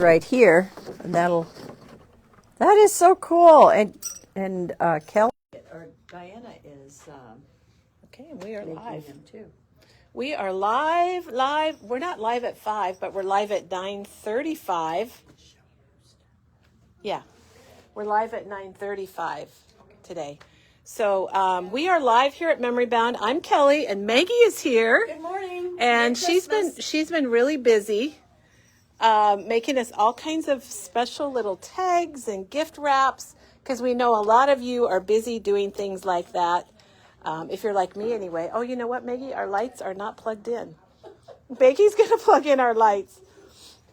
right here, and that is so cool. And Kelly or Diana is okay, and we are live. them too. We are live. We're not live at 5, but we're live at 9:35. Yeah, we're live at 9:35 today. So we are live here at Memory Bound. I'm Kelly, and Maggie is here. Good morning. And she's been really busy making us all kinds of special little tags and gift wraps, because we know a lot of you are busy doing things like that. If you're like me anyway. Oh, you know what, Maggie? Our lights are not plugged in. Maggie's going to plug in our lights.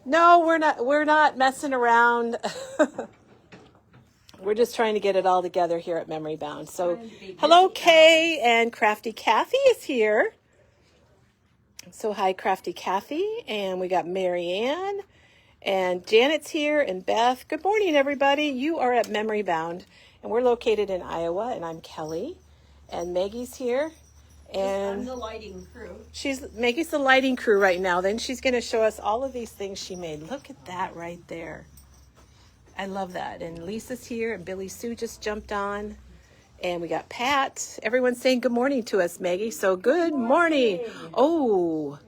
No, we're not messing around. We're just trying to get it all together here at Memory Bound. So, hello, Kay, and Crafty Kathy is here. So, hi, Crafty Kathy, and we got Marianne, and Janet's here, and Beth. Good morning, everybody. You are at Memory Bound, and we're located in Iowa, and I'm Kelly, and Maggie's here. And I'm the lighting crew. Maggie's the lighting crew right now. Then she's going to show us all of these things she made. Look at that right there. I love that. And Lisa's here, and Billy Sue just jumped on. And we got Pat. Everyone's saying good morning to us, Maggie. So good morning. Oh,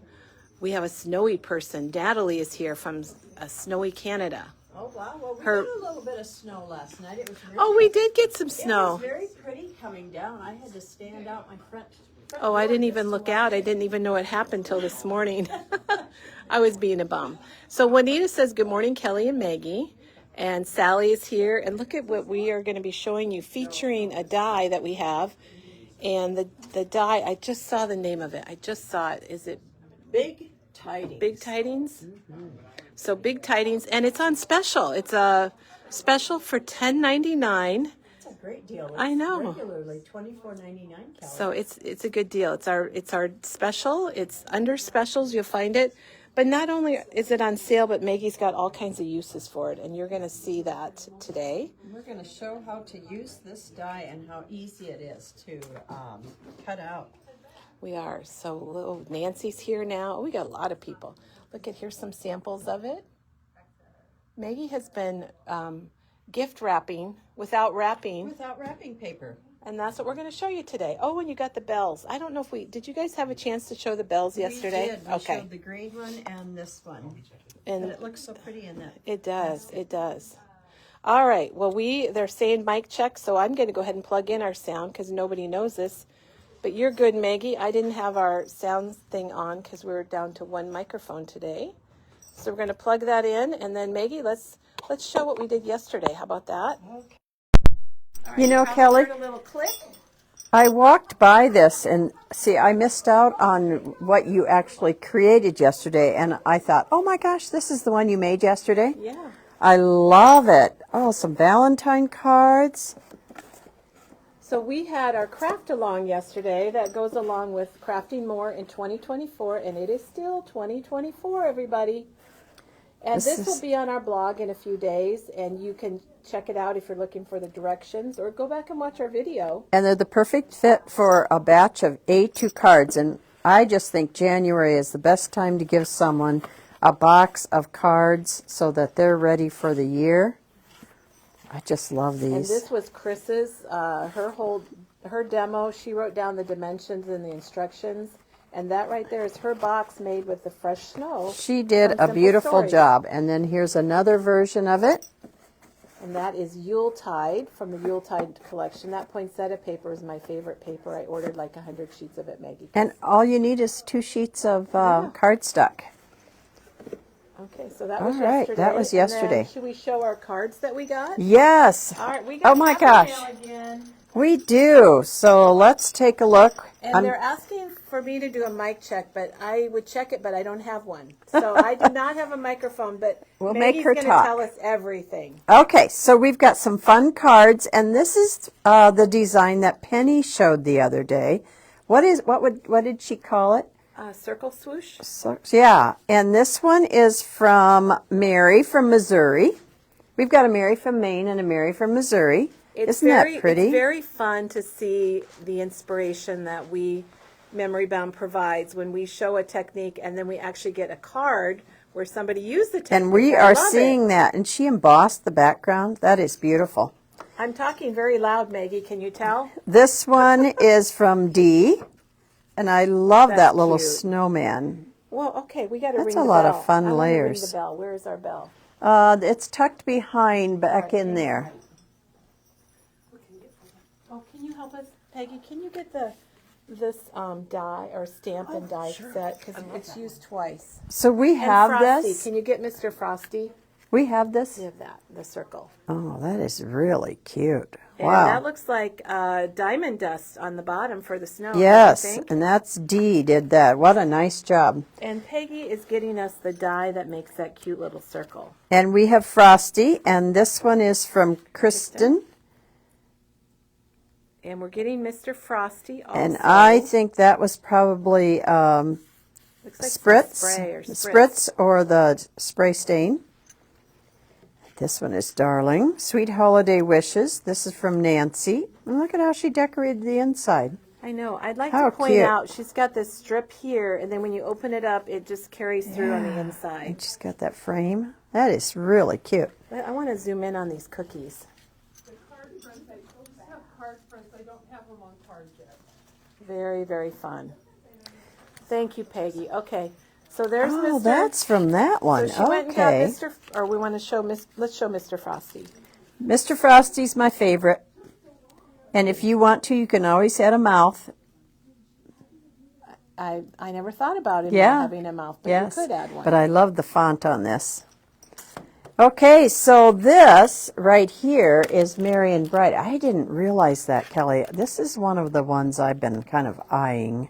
we have a snowy person. Natalie is here from snowy Canada. Oh, wow. Well, we got a little bit of snow last night. It was We did get some snow. It was very pretty coming down. I had to stand out my front Oh, I didn't even look out. I didn't even know it happened till this morning. I was being a bum. So Juanita says, good morning, Kelly and Maggie. And Sally is here. And look at what we are going to be showing you, featuring a die that we have. And the die, I just saw the name of it. I just saw it. Is it Big Tidings? Big Tidings? Mm-hmm. So Big Tidings. And it's on special. It's a special for $10.99. That's a great deal. It's I know. Regularly $24.99. So it's a good deal. It's our special. It's under specials. You'll find it. But not only is it on sale, but Maggie's got all kinds of uses for it, and you're going to see that today. We're going to show how to use this die and how easy it is to cut out. We are. So little Nancy's here now. Oh, we got a lot of people. Look at, here's some samples of it. Maggie has been gift wrapping without wrapping. Without wrapping paper. And that's what we're going to show you today. Oh, and you got the bells. I don't know if did you guys have a chance to show the bells yesterday? We did. We showed the green one and this one. And it looks so pretty in that. It does. It does. All right. Well, they're saying mic check, so I'm going to go ahead and plug in our sound because nobody knows this. But you're good, Maggie. I didn't have our sound thing on because we were down to one microphone today. So we're going to plug that in, and then Maggie, let's show what we did yesterday. How about that? Okay. Right, you know, Kelly, a little click. I walked by this and see, I missed out on what you actually created yesterday, and I thought, oh my gosh, this is the one you made yesterday? Yeah. I love it. Oh, some Valentine cards. So we had our craft along yesterday that goes along with Crafting More in 2024, and it is still 2024, everybody. And this will be on our blog in a few days, and you can check it out if you're looking for the directions, or go back and watch our video. And they're the perfect fit for a batch of A2 cards, and I just think January is the best time to give someone a box of cards so that they're ready for the year. I just love these. And this was Chris's, her demo. She wrote down the dimensions and the instructions. And that right there is her box made with the fresh snow. She did a beautiful job. And then here's another version of it. And that is Yuletide from the Yuletide collection. That poinsettia paper is my favorite paper. I ordered like 100 sheets of it, Maggie. And all you need is 2 sheets of cardstock. Okay, so that was yesterday. yesterday. That was yesterday. And then, should we show our cards that we got? Yes. All right, we got oh my gosh. again. We do. So let's take a look. And they're asking for me to do a mic check, but I would check it, but I don't have one. So I do not have a microphone, but we'll Maggie's make her going to talk. tell us everything. Okay, so we've got some fun cards, and this is the design that Penny showed the other day. What did she call it? Circle swoosh. So, yeah, and this one is from Mary from Missouri. We've got a Mary from Maine and a Mary from Missouri. Isn't that pretty? It's very fun to see the inspiration that Memory Bound provides when we show a technique and then we actually get a card where somebody used the technique. And we are seeing that. And she embossed the background. That is beautiful. I'm talking very loud, Maggie. Can you tell? This one is from Dee. And I love That's that little cute. snowman. Well, okay, we got to ring the That's bell. a lot of fun I wanna layers. Ring the bell. Where is our bell? It's tucked behind back in there. Oh, can you help us, Peggy? Can you get this die or stamp and die set, because it's used twice. So we have and Frosty. this. Can you get Mr. Frosty? We have this. We have that, the circle. Oh, that is really cute. And Wow. that looks like diamond dust on the bottom for the snow. Yes, don't you think? and that's Dee did that. What a nice job. And Peggy is getting us the die that makes that cute little circle. And we have Frosty, and this one is from Kristen. And we're getting Mr. Frosty also. And I think that was probably Looks like spritz, spray or spritz or the spray stain. This one is Darling. Sweet Holiday Wishes. This is from Nancy. And look at how she decorated the inside. I know. I'd like How to point cute. out she's got this strip here, and then when you open it up, it just carries through on the inside. And she's got that frame. That is really cute. But I want to zoom in on these cookies. The card prints, I just have card prints, I don't have them on cards yet. Very, very fun. Thank you, Peggy. Okay, so there's Oh, Mr. that's from that one. So she went and got Okay. Mr. Or we want to show let's show Mr. Frosty. Mr. Frosty's my favorite. And if you want to, you can always add a mouth. I never thought about him Yeah. having a mouth, but Yes. you could add one. But I love the font on this. Okay, so this right here is Marion Bright. I didn't realize that, Kelly. This is one of the ones I've been kind of eyeing.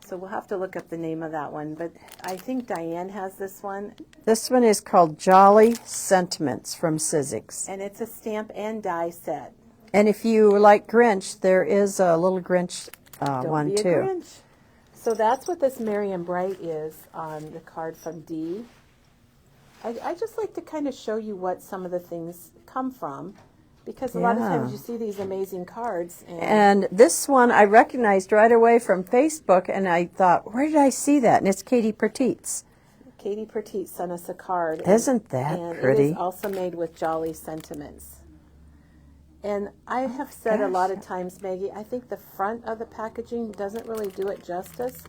So we'll have to look up the name of that one. But I think Diane has this one, This one is called Jolly Sentiments from Sizzix. and it's a stamp and die set. And if you like Grinch, there is a little Grinch Don't one be a too. Grinch. So that's what this Marion Bright is on the card from Dee. I just like to kind of show you what some of the things come from, because a lot of times you see these amazing cards. And this one I recognized right away from Facebook, and I thought, where did I see that? And it's Katie Petit's. Katie Petite sent us a card. Isn't that and pretty? It is also made with Jolly Sentiments. And I have said a lot of times, Maggie, I think the front of the packaging doesn't really do it justice.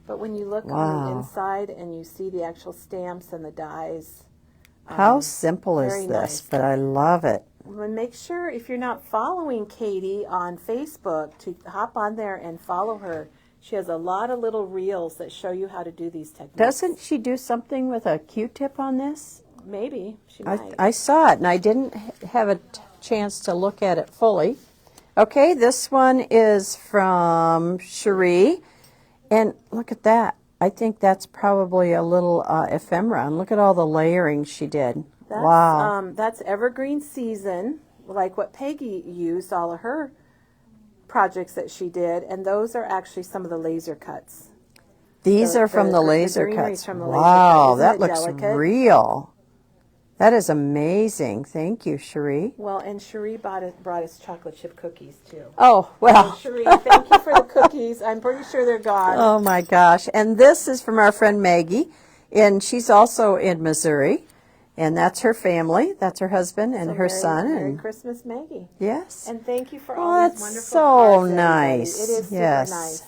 But when you look on the inside and you see the actual stamps and the dies. How simple is very this? nice. But I love it. Make sure, if you're not following Katie on Facebook, to hop on there and follow her. She has a lot of little reels that show you how to do these techniques. Doesn't she do something with a Q-tip on this? Maybe. She might. I saw it, and I didn't have a chance to look at it fully. Okay, this one is from Cherie. And look at that. I think that's probably a little ephemera. And look at all the layering she did. Wow. That's Evergreen Season, like what Peggy used, all of her projects that she did. And those are actually some of the laser cuts. These are from the laser greenery's cuts. from the laser Wow, cut. Isn't that it looks delicate? real. That is amazing. Thank you, Cherie. Well, and Cherie brought us chocolate chip cookies, too. Oh, well. Cherie, thank you for the cookies. I'm pretty sure they're gone. Oh, my gosh. And this is from our friend Maggie, and she's also in Missouri. And that's her family. That's her husband and So her Merry- son. Merry And Christmas, Maggie. yes. And thank you for Oh, all these that's wonderful so cards, everybody. nice. It is Yes. super nice.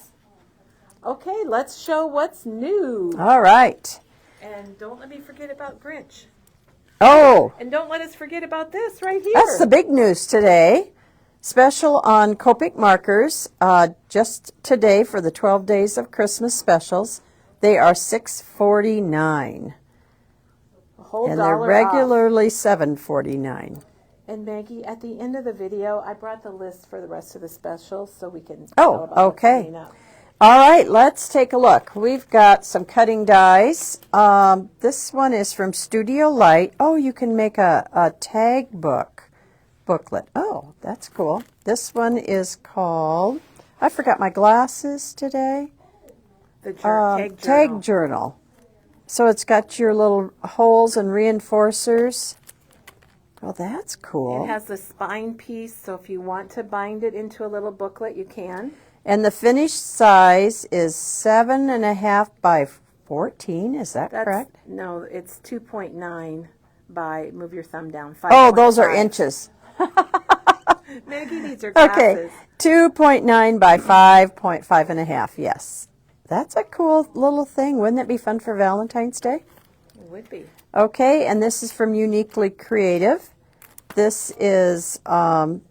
Okay, let's show what's new. All right. And don't let me forget about Grinch. Oh, And don't let us forget about this right here. that's the big news today. Special on Copic markers. Just today for the 12 days of Christmas specials. They are $6.49. A whole And they're dollar off. regularly $7.49. And Maggie, at the end of the video, I brought the list for the rest of the specials so we can Oh, know about what's okay. coming up. All right, let's take a look. We've got some cutting dies. This one is from Studio Light. Oh, you can make a tag booklet. Oh, that's cool. This one is called, I forgot my glasses today. The tag journal. Tag journal. So it's got your little holes and reinforcers. Oh, that's cool. It has the spine piece, so if you want to bind it into a little booklet, you can. And the finished size is 7.5 by 14, is that correct? No, it's 2.9 by, move your thumb down, 5.5. Oh, those are inches. Maggie needs her glasses. Okay, 2.9 by 5.5 and a half, yes. That's a cool little thing. Wouldn't that be fun for Valentine's Day? It would be. Okay, and this is from Uniquely Creative. This is, I'm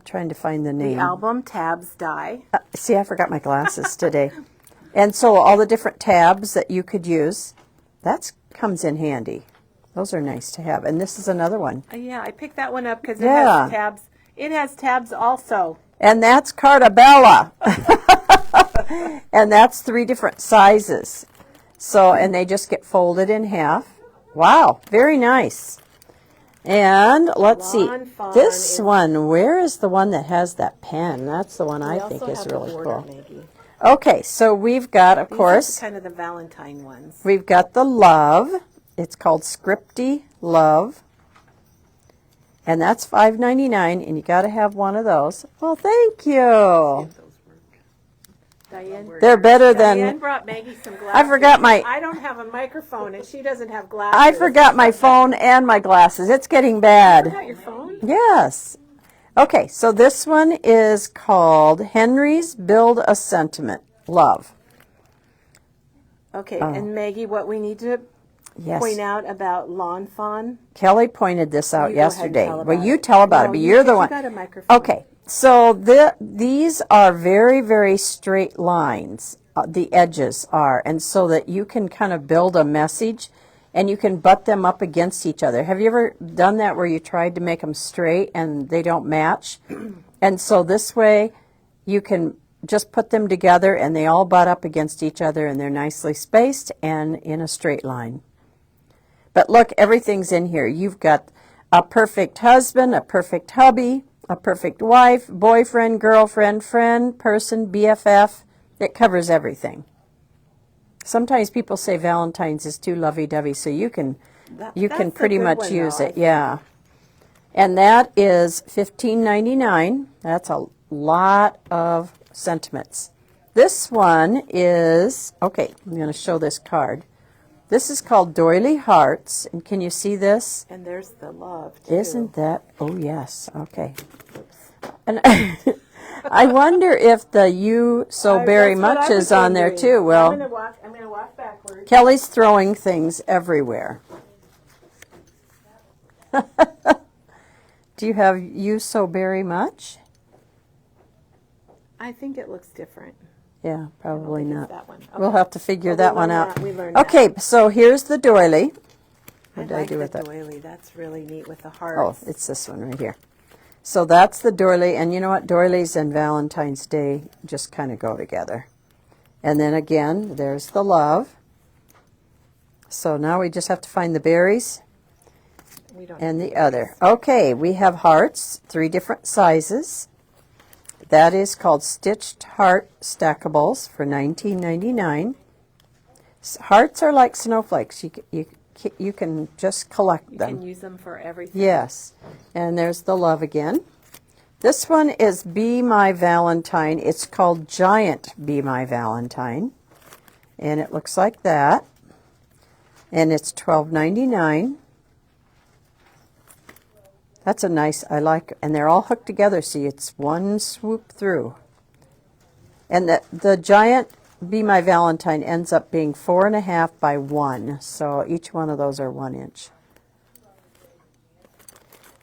trying to find the name. The album Tabs Die. See, I forgot my glasses today. And so all the different tabs that you could use, that comes in handy. Those are nice to have. And this is another one. Yeah, I picked that one up because it Yeah. has tabs. It has tabs also. And that's Cartabella. And that's 3 different sizes. So, and they just get folded in half. Wow, very nice. And let's see, Lawn Fawn this is- one, where is the one that has that pen? That's the one We I also think is have the really border, cool. Maggie. Okay, so we've got, of These are course, kind of the Valentine ones. we've got the love. It's called Scripty Love. And that's $5.99, and you got to have one of those. Well, thank you. Diane, They're better Diane than... brought Maggie some glasses. I forgot my... I don't have a microphone, and she doesn't have glasses. I forgot my phone and my glasses. It's getting You bad. forgot your phone? Yes. Okay, so this one is called Henry's Build a Sentiment. Love. Okay, and Maggie, what we need to Yes. point out about Lawn Fawn. Kelly pointed this out You go ahead and yesterday. tell Well, about you it. tell about it, No, but you- you're the 'cause one. you got a microphone. Okay, so these are very, very straight lines. The edges are, and so that you can kind of build a message, and you can butt them up against each other. Have you ever done that where you tried to make them straight and they don't match? And so this way, you can just put them together, and they all butt up against each other, and they're nicely spaced and in a straight line. But look, everything's in here. You've got a perfect husband, a perfect hubby, a perfect wife, boyfriend, girlfriend, friend, person, BFF. It covers everything. Sometimes people say Valentine's is too lovey-dovey, so you can That's a pretty good much one, use though, I it. Yeah. And that is $15.99. That's a lot of sentiments. This one is, okay, I'm going to show this card. This is called Doily Hearts, and can you see this? And there's the love, too. Isn't that? Oh, yes. Okay. And I wonder if the "You So Very That's what Much" I was is on there wondering. too. Well, I'm gonna walk backwards. Kelly's throwing things everywhere. Do you have "You So Very Much"? I think it looks different. Yeah, probably think it's not. that one. We'll Okay. have to figure Well, that we one learned out. that. We learned Okay, so here's the doily. I What did I like do with the it? doily. That's really neat with the Oh, hearts. it's this one right here. So that's the doily, and you know what? Doilies and Valentine's Day just kind of go together. And then again, there's the love. So now we just have to find the berries We don't and the other. Okay, we have hearts, 3 different sizes. That is called Stitched Heart Stackables for $19.99. Hearts are like snowflakes. You can just collect You them. can use them for everything. Yes, and there's the love again. This one is Be My Valentine. It's called Giant Be My Valentine, and it looks like that. And it's $12.99. That's a nice, I like, and they're all hooked together. See, it's one swoop through. And the Giant Be My Valentine ends up being 4.5 by 1. So each one of those are 1 inch.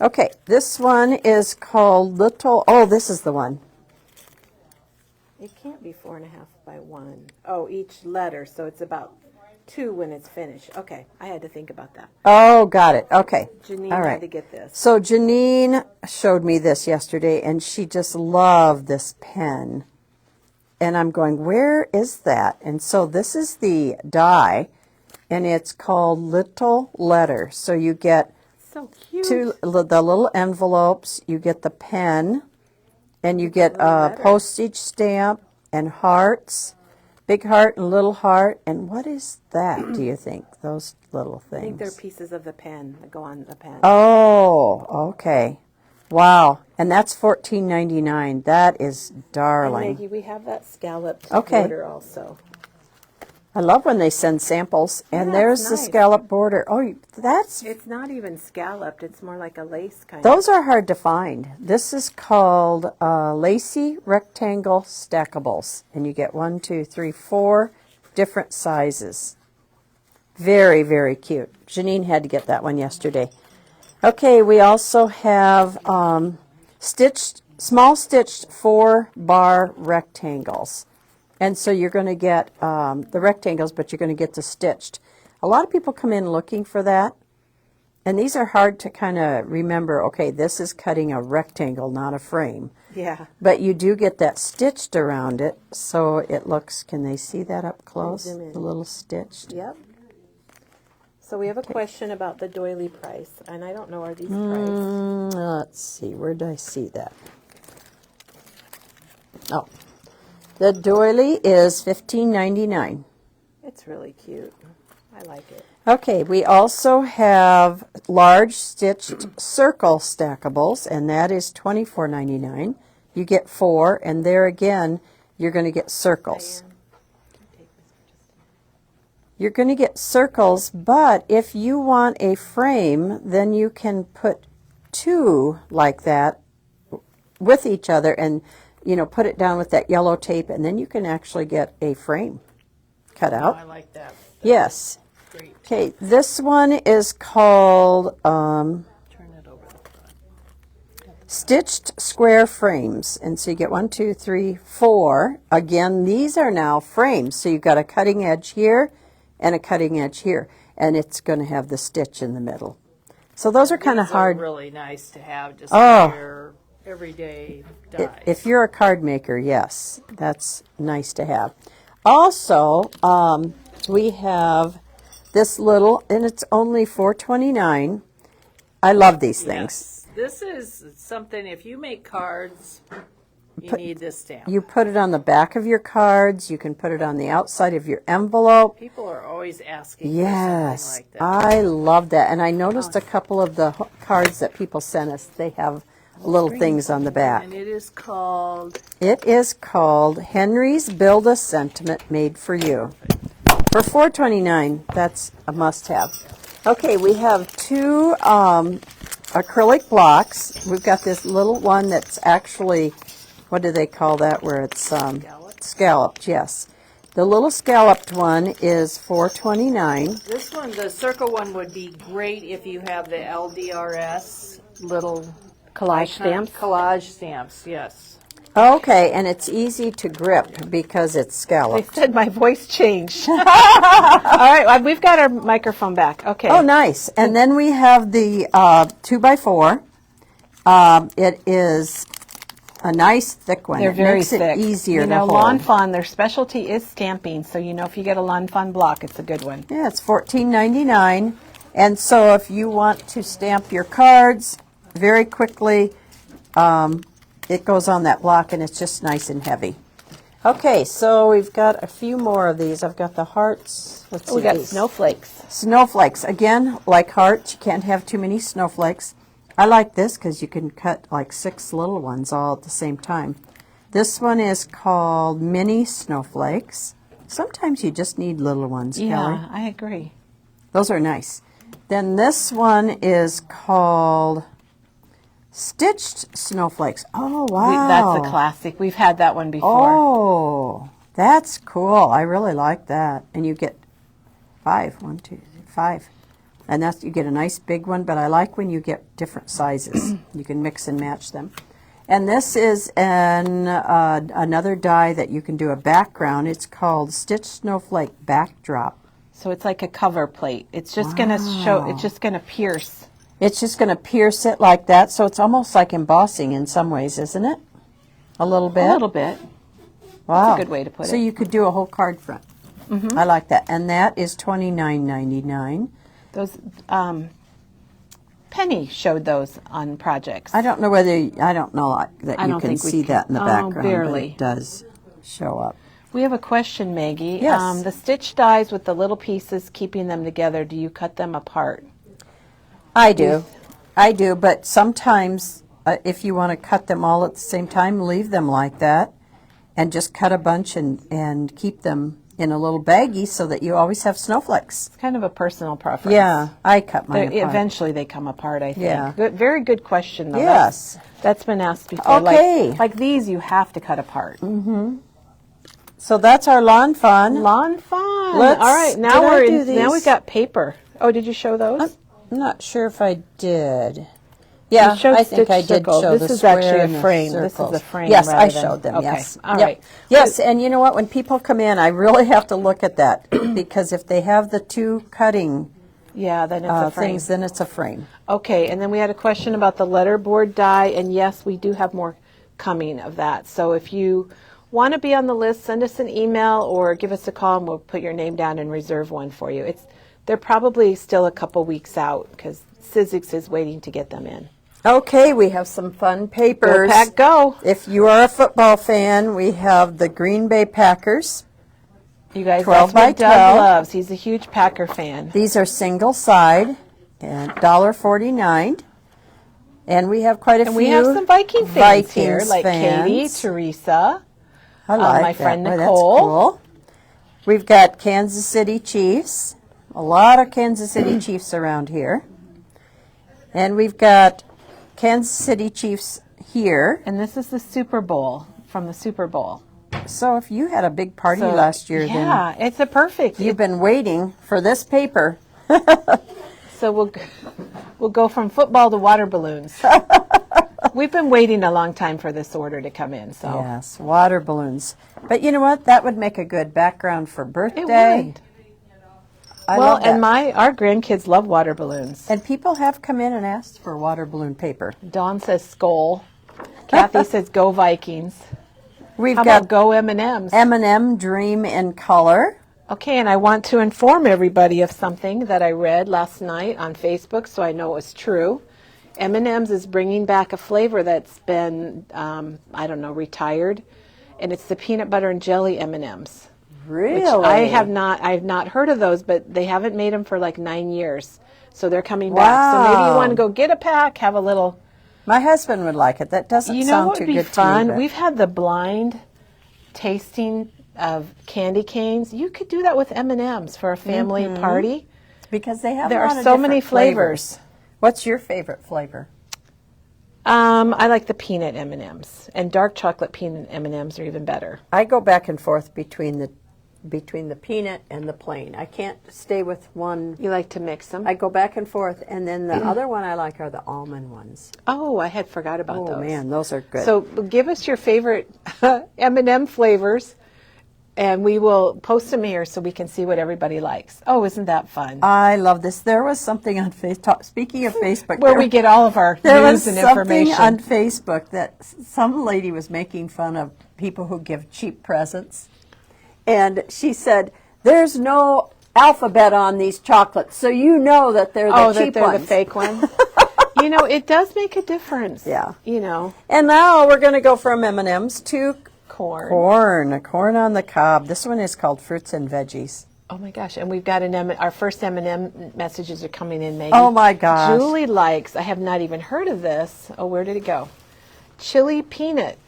Okay, this one is called Little, oh, this is the one. It can't be 4.5 by 1. Oh, each letter, so it's about 2 when it's finished. Okay, I had to think about that. Oh, got it. Okay. Janine All right. had to get this. So Janine showed me this yesterday, and she just loved this pen. And I'm going, where is that? And so this is the die, and it's called Little Letter. So you get So cute. the little envelopes, you get the pen, and you get little a letter. postage stamp and hearts, big heart and little heart. And what is that, do you think, those little I think they're things? pieces of the pen that go on the pen. Oh, okay. Wow. And that's $14.99. That is And darling. Maggie, we have that scalloped Okay. border also. I love when they send samples. And Yeah, there's it's the nice. scallop border. Oh, that's It's not even scalloped. It's more like a lace kind those are hard to find. This is called lacy rectangle stackables, and you get 1, 2, 3, 4 different sizes. Very, very cute. Janine had to get that one yesterday. Okay, we also have small stitched 4-bar rectangles. And so you're going to get the rectangles, but you're going to get the stitched. A lot of people come in looking for that. And these are hard to kind of remember, okay, this is cutting a rectangle, not a frame. Yeah. But you do get that stitched around it, so it looks, can they see that up close? Zoom in. The little stitched. Yep. So we have a question about the doily price, and I don't know, are these priced? Let's see, where did I see that? Oh, the doily is $15.99. It's really cute. I like it. Okay, we also have large stitched circle stackables, and that is $24.99. You get 4, and there again, you're going to get circles. You're going to get circles, but if you want a frame, then you can put 2 like that with each other and, you know, put it down with that yellow tape, and then you can actually get a frame cut out. I like that. Yes. Great. Okay, this one is called Turn it over the front. stitched square frames, and so you get 1, 2, 3, 4. Again, these are now frames, so you've got a cutting edge here and a cutting edge here, and it's going to have the stitch in the middle. So those are kind of These are hard. really nice to have just Oh. for your everyday dies. If you're a card maker, yes, that's nice to have. Also, we have this little, and it's only $4.29. I love these things. Yes. This is something, if you make cards, you need this stamp. You put it on the back of your cards. You can put it on the outside of your envelope. People are always asking for Yes, something like that. I love that. And I noticed a couple of the cards that people sent us, they have little things on the back. And it is called, It is called Henry's Build a Sentiment Made for You. For $4.29, that's a must-have. Okay, we have 2 acrylic blocks. We've got this little one that's actually, what do they call that, where it's scalloped, yes. The little scalloped one is $4.29. this one, the circle one would be great if you have the LDRS little Collage stamps. collage stamps, yes. Okay, and it's easy to grip because it's They scalloped. said my voice changed. All right, we've got our microphone back. Okay. Oh, nice. And then we have the 2x4. It is a nice thick one. They're It very makes thick. it easier you to know, hold. Lawn Fawn, their specialty is stamping. So, you know, if you get a Lawn Fawn block, it's a good one. Yeah, it's $14.99. And so if you want to stamp your cards very quickly, it goes on that block, and it's just nice and heavy. Okay, so we've got a few more of these. I've got the hearts. Let's see We got these. snowflakes. Snowflakes. Again, like hearts, you can't have too many snowflakes. I like this because you can cut like 6 little ones all at the same time. This one is called Mini Snowflakes. Sometimes you just need little ones, Kelly. Yeah, I agree. Those are nice. Then this one is called Stitched Snowflakes. Oh, wow. That's a classic. We've had that one before. Oh, that's cool. I really like that. And you get 5. 1, 2, 5. And that's, you get a nice big one, but I like when you get different sizes. You can mix and match them. And this is another die that you can do a background. It's called Stitched Snowflake Backdrop. So it's like a cover plate. It's just going to show, it's just going to pierce. It's just going to pierce it like that, so it's almost like embossing in some ways, isn't it? A little bit? A little bit. Wow. That's a good way to put So it. you could do a whole card front. I like that. And that is $29.99. Those, Penny showed those on projects. I don't know whether, I don't know that I you don't can think we see can. that in the Oh, background, but barely. it does show up. We have a question, Maggie. Yes. The stitch dies with the little pieces, keeping them together. Do you cut them apart? I do. I do, but sometimes if you want to cut them all at the same time, leave them like that and just cut a bunch and keep them in a little baggie so that you always have snowflakes. It's kind of a personal preference. Yeah, I cut mine apart. Eventually they come apart, I think. Yeah. Good, very good question, though. Yes. That's been asked before. Okay. Like these, you have to cut apart. So that's our lawn fun. Lawn fun. Let's- All right, now did I we're do in, now these? we've got paper. Oh, did you show those? I'm not sure if I did. Yeah, You showed I think I stitch did circles. show This the is square actually a and the frame. This is a circles. frame Yes, I rather than- showed them. okay, Yes. all Yep. right. Yes, and you know what? When people come in, I really have to look at that because if they have the two cutting Yeah, then it's a frame. things, then it's a frame. Okay, and then we had a question about the letterboard die, and yes, we do have more coming of that. So if you want to be on the list, send us an email or give us a call, and we'll put your name down and reserve one for you. They're probably still a couple weeks out because Sizzix is waiting to get them in. Okay, we have some fun papers. Go Pack, go! If you are a football fan, we have the Green Bay Packers. You guys, 12 that's what by Doug 12. loves. He's a huge Packer fan. These are single side and $1.49. And we have quite a few. And we have some Viking fans here, Vikings like Katie, fans. Teresa. I like my that. friend Boy, Nicole. That's cool. We've got Kansas City Chiefs. A lot of Kansas City Chiefs around here. And we've got Kansas City Chiefs here. And this is the Super Bowl, from the Super Bowl. So if you had a big party So, last year, yeah, it's a perfect. then you've been waiting for this paper. So we'll go from football to water balloons. We've been waiting a long time for this order to come in. So Yes, water balloons. But you know what? That would make a good background for it birthday. would. I Well, love that. and our grandkids love water balloons. And people have come in and asked for water balloon paper. Dawn says Skol. Kathy says Go Vikings. We've How got about Go M&Ms? M&M Dream in Color. Okay, and I want to inform everybody of something that I read last night on Facebook, so I know it was true. M&M's is bringing back a flavor that's been, retired, and it's the peanut butter and jelly M&M's. Really? Which I've not heard of those, but they haven't made them for like 9 years, so they're coming back. So maybe you Wow. want to go get a pack, have a little. My husband would like it. That doesn't You know sound what too would be good fun? to me. We've had the blind tasting of candy canes. You could do that with M&Ms for a family party. Because they have There a lot are of so many different flavors. What's your favorite flavor? I like the peanut M&Ms, and dark chocolate peanut M&Ms are even better. I go back and forth between the peanut and the plain. I can't stay with one. You like to mix them? I go back and forth, and then the other one I like are the almond ones. Oh, I had forgot about Oh those. man, those are good. So give us your favorite M&M flavors, and we will post them here so we can see what everybody likes. Oh, isn't that fun? I love this. There was something on Facebook. Speaking of Facebook, Where we get all of our there news was and something information. on Facebook that some lady was making fun of people who give cheap presents. And she said, there's no alphabet on these chocolates, so you know that they're the cheap that they're ones. the fake ones. It does make a difference. Yeah. And And now we're going to go from M&M's to corn. corn on the cob. This one is called Fruits and Veggies. Oh my gosh! And we've got our first M&M messages are coming in, Maggie. Oh my gosh. Julie likes. I have not even heard of this. Oh, where did it go? Chili peanut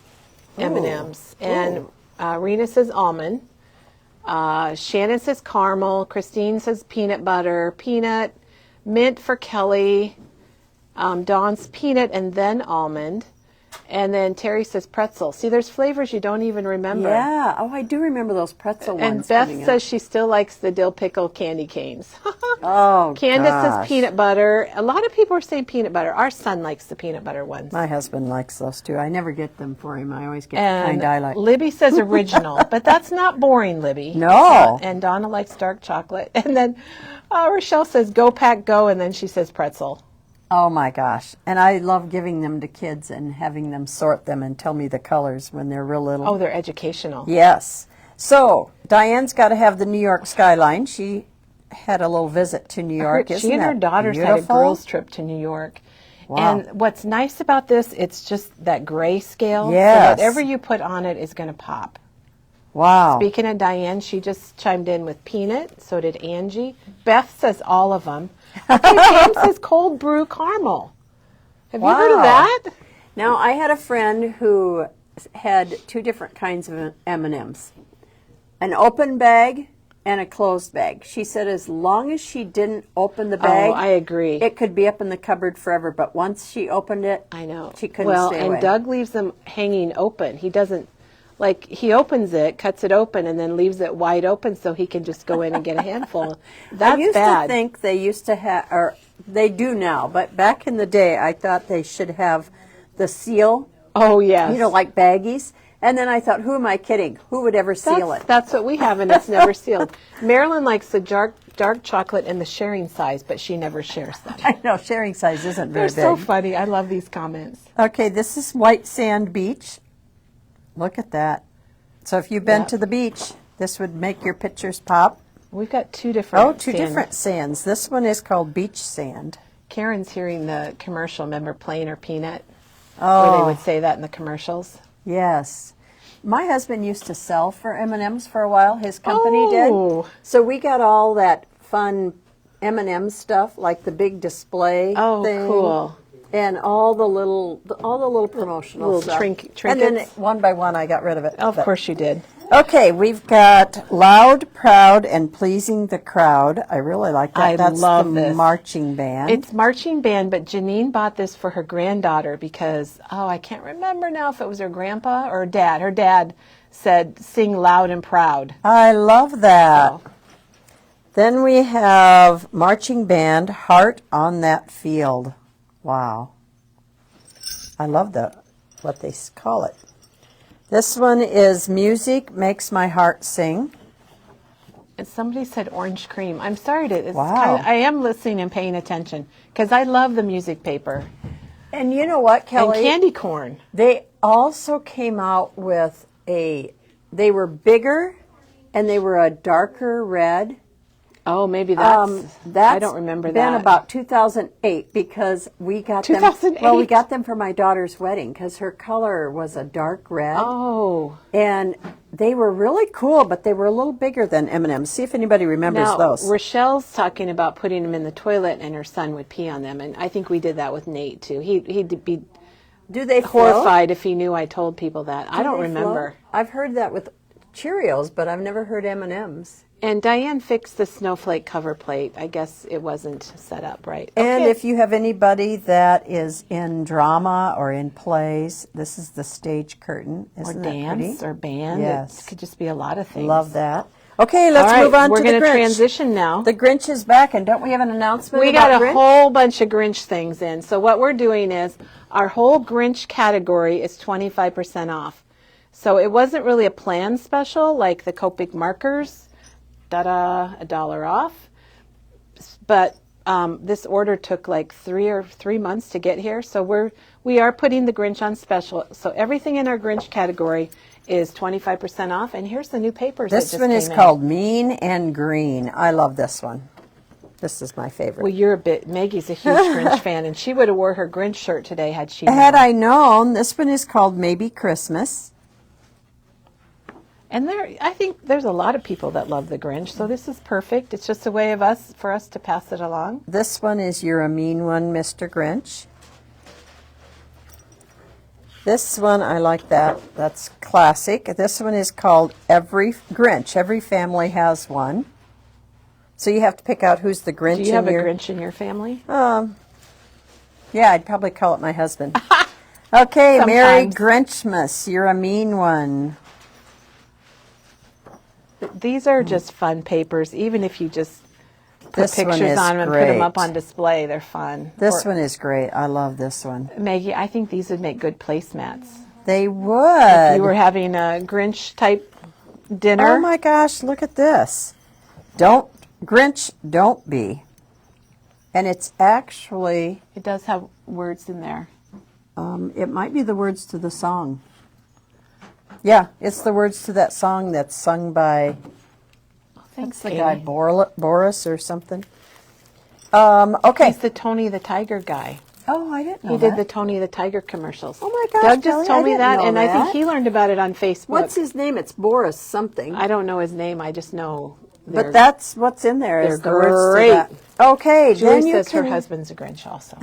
M&Ms, and Rena says almond. Shannon says caramel. Christine says peanut butter. Peanut, mint for Kelly. Dawn's peanut and then almond. And then Terry says pretzel. See, there's flavors you don't even remember. Yeah. Oh, I do remember those pretzel And ones. Beth coming says up. she still likes the dill pickle candy canes. Oh, Candace gosh. says peanut butter. A lot of people are saying peanut butter. Our son likes the peanut butter ones. My husband likes those too. I never get them for him. I always get the And kind I like. Libby says original, but that's not boring, Libby. No. It's not. And Donna likes dark chocolate. And then Rochelle says go pack go, and then she says pretzel. Oh my gosh. And I love giving them to kids and having them sort them and tell me the colors when they're real little. Oh, they're educational. Yes. So, Diane's got to have the New York skyline. She had a little visit to New York. Isn't She and her that daughters had beautiful? a girls' trip to New York. Wow. And what's nice about this, it's just that gray scale. Yes. So whatever you put on it is going to pop. Wow. Speaking of Diane, she just chimed in with peanut. So did Angie. Beth says all of them. Okay, Pam says cold brew caramel. Have you heard of Wow. that? Now, I had a friend who had two different kinds of M&Ms. an open bag and a closed bag. She said as long as she didn't open the bag, Oh, I agree. it could be up in the cupboard forever. But once she opened it, I know. she couldn't stay away. And Doug leaves them hanging open. He doesn't, like, he opens it, cuts it open, and then leaves it wide open so he can just go in and get a handful. That's I used bad. to think they used to have, or they do now, but back in the day, I thought they should have the seal, Oh, yes. you know, like baggies. And then I thought, who am I kidding? Who would ever seal it? That's what we have, and it's never sealed. Marilyn likes the dark chocolate and the sharing size, but she never shares them. I know, sharing size isn't very They're so big. funny. I love these comments. Okay, this is White Sand Beach. Look at that. So if you've been Yep. to the beach, this would make your pictures pop. We've got two different Oh, two sand- different sands. This one is called beach sand. Karen's hearing the commercial. Remember Plain or Peanut? Oh, Where they would say that in the commercials. yes. My husband used to sell for M&Ms for a while. His company Oh. did. So we got all that fun M&M stuff, like the big display Oh, thing. cool. And all the little promotional Little stuff. trinkets. And then one by one I got rid of it. Of But- course you did. Okay, we've got Loud, Proud, and Pleasing the Crowd. I really like that. I That's love the this. marching band. It's marching band, but Janine bought this for her granddaughter because, I can't remember now if it was her grandpa or her dad. Her dad said, sing loud and proud. I love that. So, Then we have marching band, Heart on That Field. Wow. I love what they call it. This one is Music Makes My Heart Sing. and somebody said orange cream. I'm sorry to, Wow. I am listening and paying attention because I love the music paper. And you know what, Kelly? And candy corn. They also came out with they were bigger and they were a darker red. Oh, maybe that's I don't remember been that. about 2008 because we got them. 2008? Well, we got them for my daughter's wedding because her color was a dark red. Oh. And they were really cool, but they were a little bigger than M&M's. See if anybody remembers Now, those. Rochelle's talking about putting them in the toilet and her son would pee on them. And I think we did that with Nate, too. He'd be Do they float? horrified if he knew I told people that. I Do don't they remember. float? I've heard that with Cheerios, but I've never heard M&M's. And Diane fixed the snowflake cover plate. I guess it wasn't set up right. And Okay. if you have anybody that is in drama or in plays, this is the stage curtain. or Isn't that dance pretty? or band. Yes. It could just be a lot of things. Love that. Okay, let's All right, move on we're to the gonna Grinch. transition now. The Grinch is back, and don't we have an announcement We about got a Grinch? whole bunch of Grinch things in. So what we're doing is our whole Grinch category is 25% off. So it wasn't really a planned special like the Copic markers, $1 off. But this order took like 3 months to get here. So we are putting the Grinch on special. So everything in our Grinch category is 25% off. And here's the new papers. that This just one is came in. called Mean and Green. I love this one. This is my favorite. Well, you're a bit. Maggie's a huge Grinch fan, and she would have wore her Grinch shirt today had she. Had known. I known, this one is called Maybe Christmas. And I think there's a lot of people that love the Grinch, so this is perfect. It's just a way for us to pass it along. This one is You're a Mean One, Mr. Grinch. This one, I like that. That's classic. This one is called Every Grinch. Every family has one. So you have to pick out who's the Grinch Do you have a in your... Grinch in your family? Yeah, I'd probably call it my husband. Okay, Merry Sometimes. Grinchmas. You're a mean one. These are just fun papers, even if you just put This one pictures is on them and put them up great. on display. They're fun. This one is great. I love this one. Maggie, I think these would make good placemats. They would. You were having a Grinch type dinner. Oh my gosh, look at this. Don't Grinch, don't be. And it's actually, It does have words in there. it might be the words to the song. Yeah, it's the words to that song that's sung by, Thanks, the Katie. guy Boris or something. Okay. He's the Tony the Tiger guy. Oh, I didn't know He did that. the Tony the Tiger commercials. Oh my gosh, Doug Kelly, just told I me didn't that, know and I think that. he learned about it on Facebook. What's his name? It's Boris something. I don't know his name. I just know. But that's what's in there. Is they're the words great. to that. Okay, Julie then you says her can, husband's a Grinch also.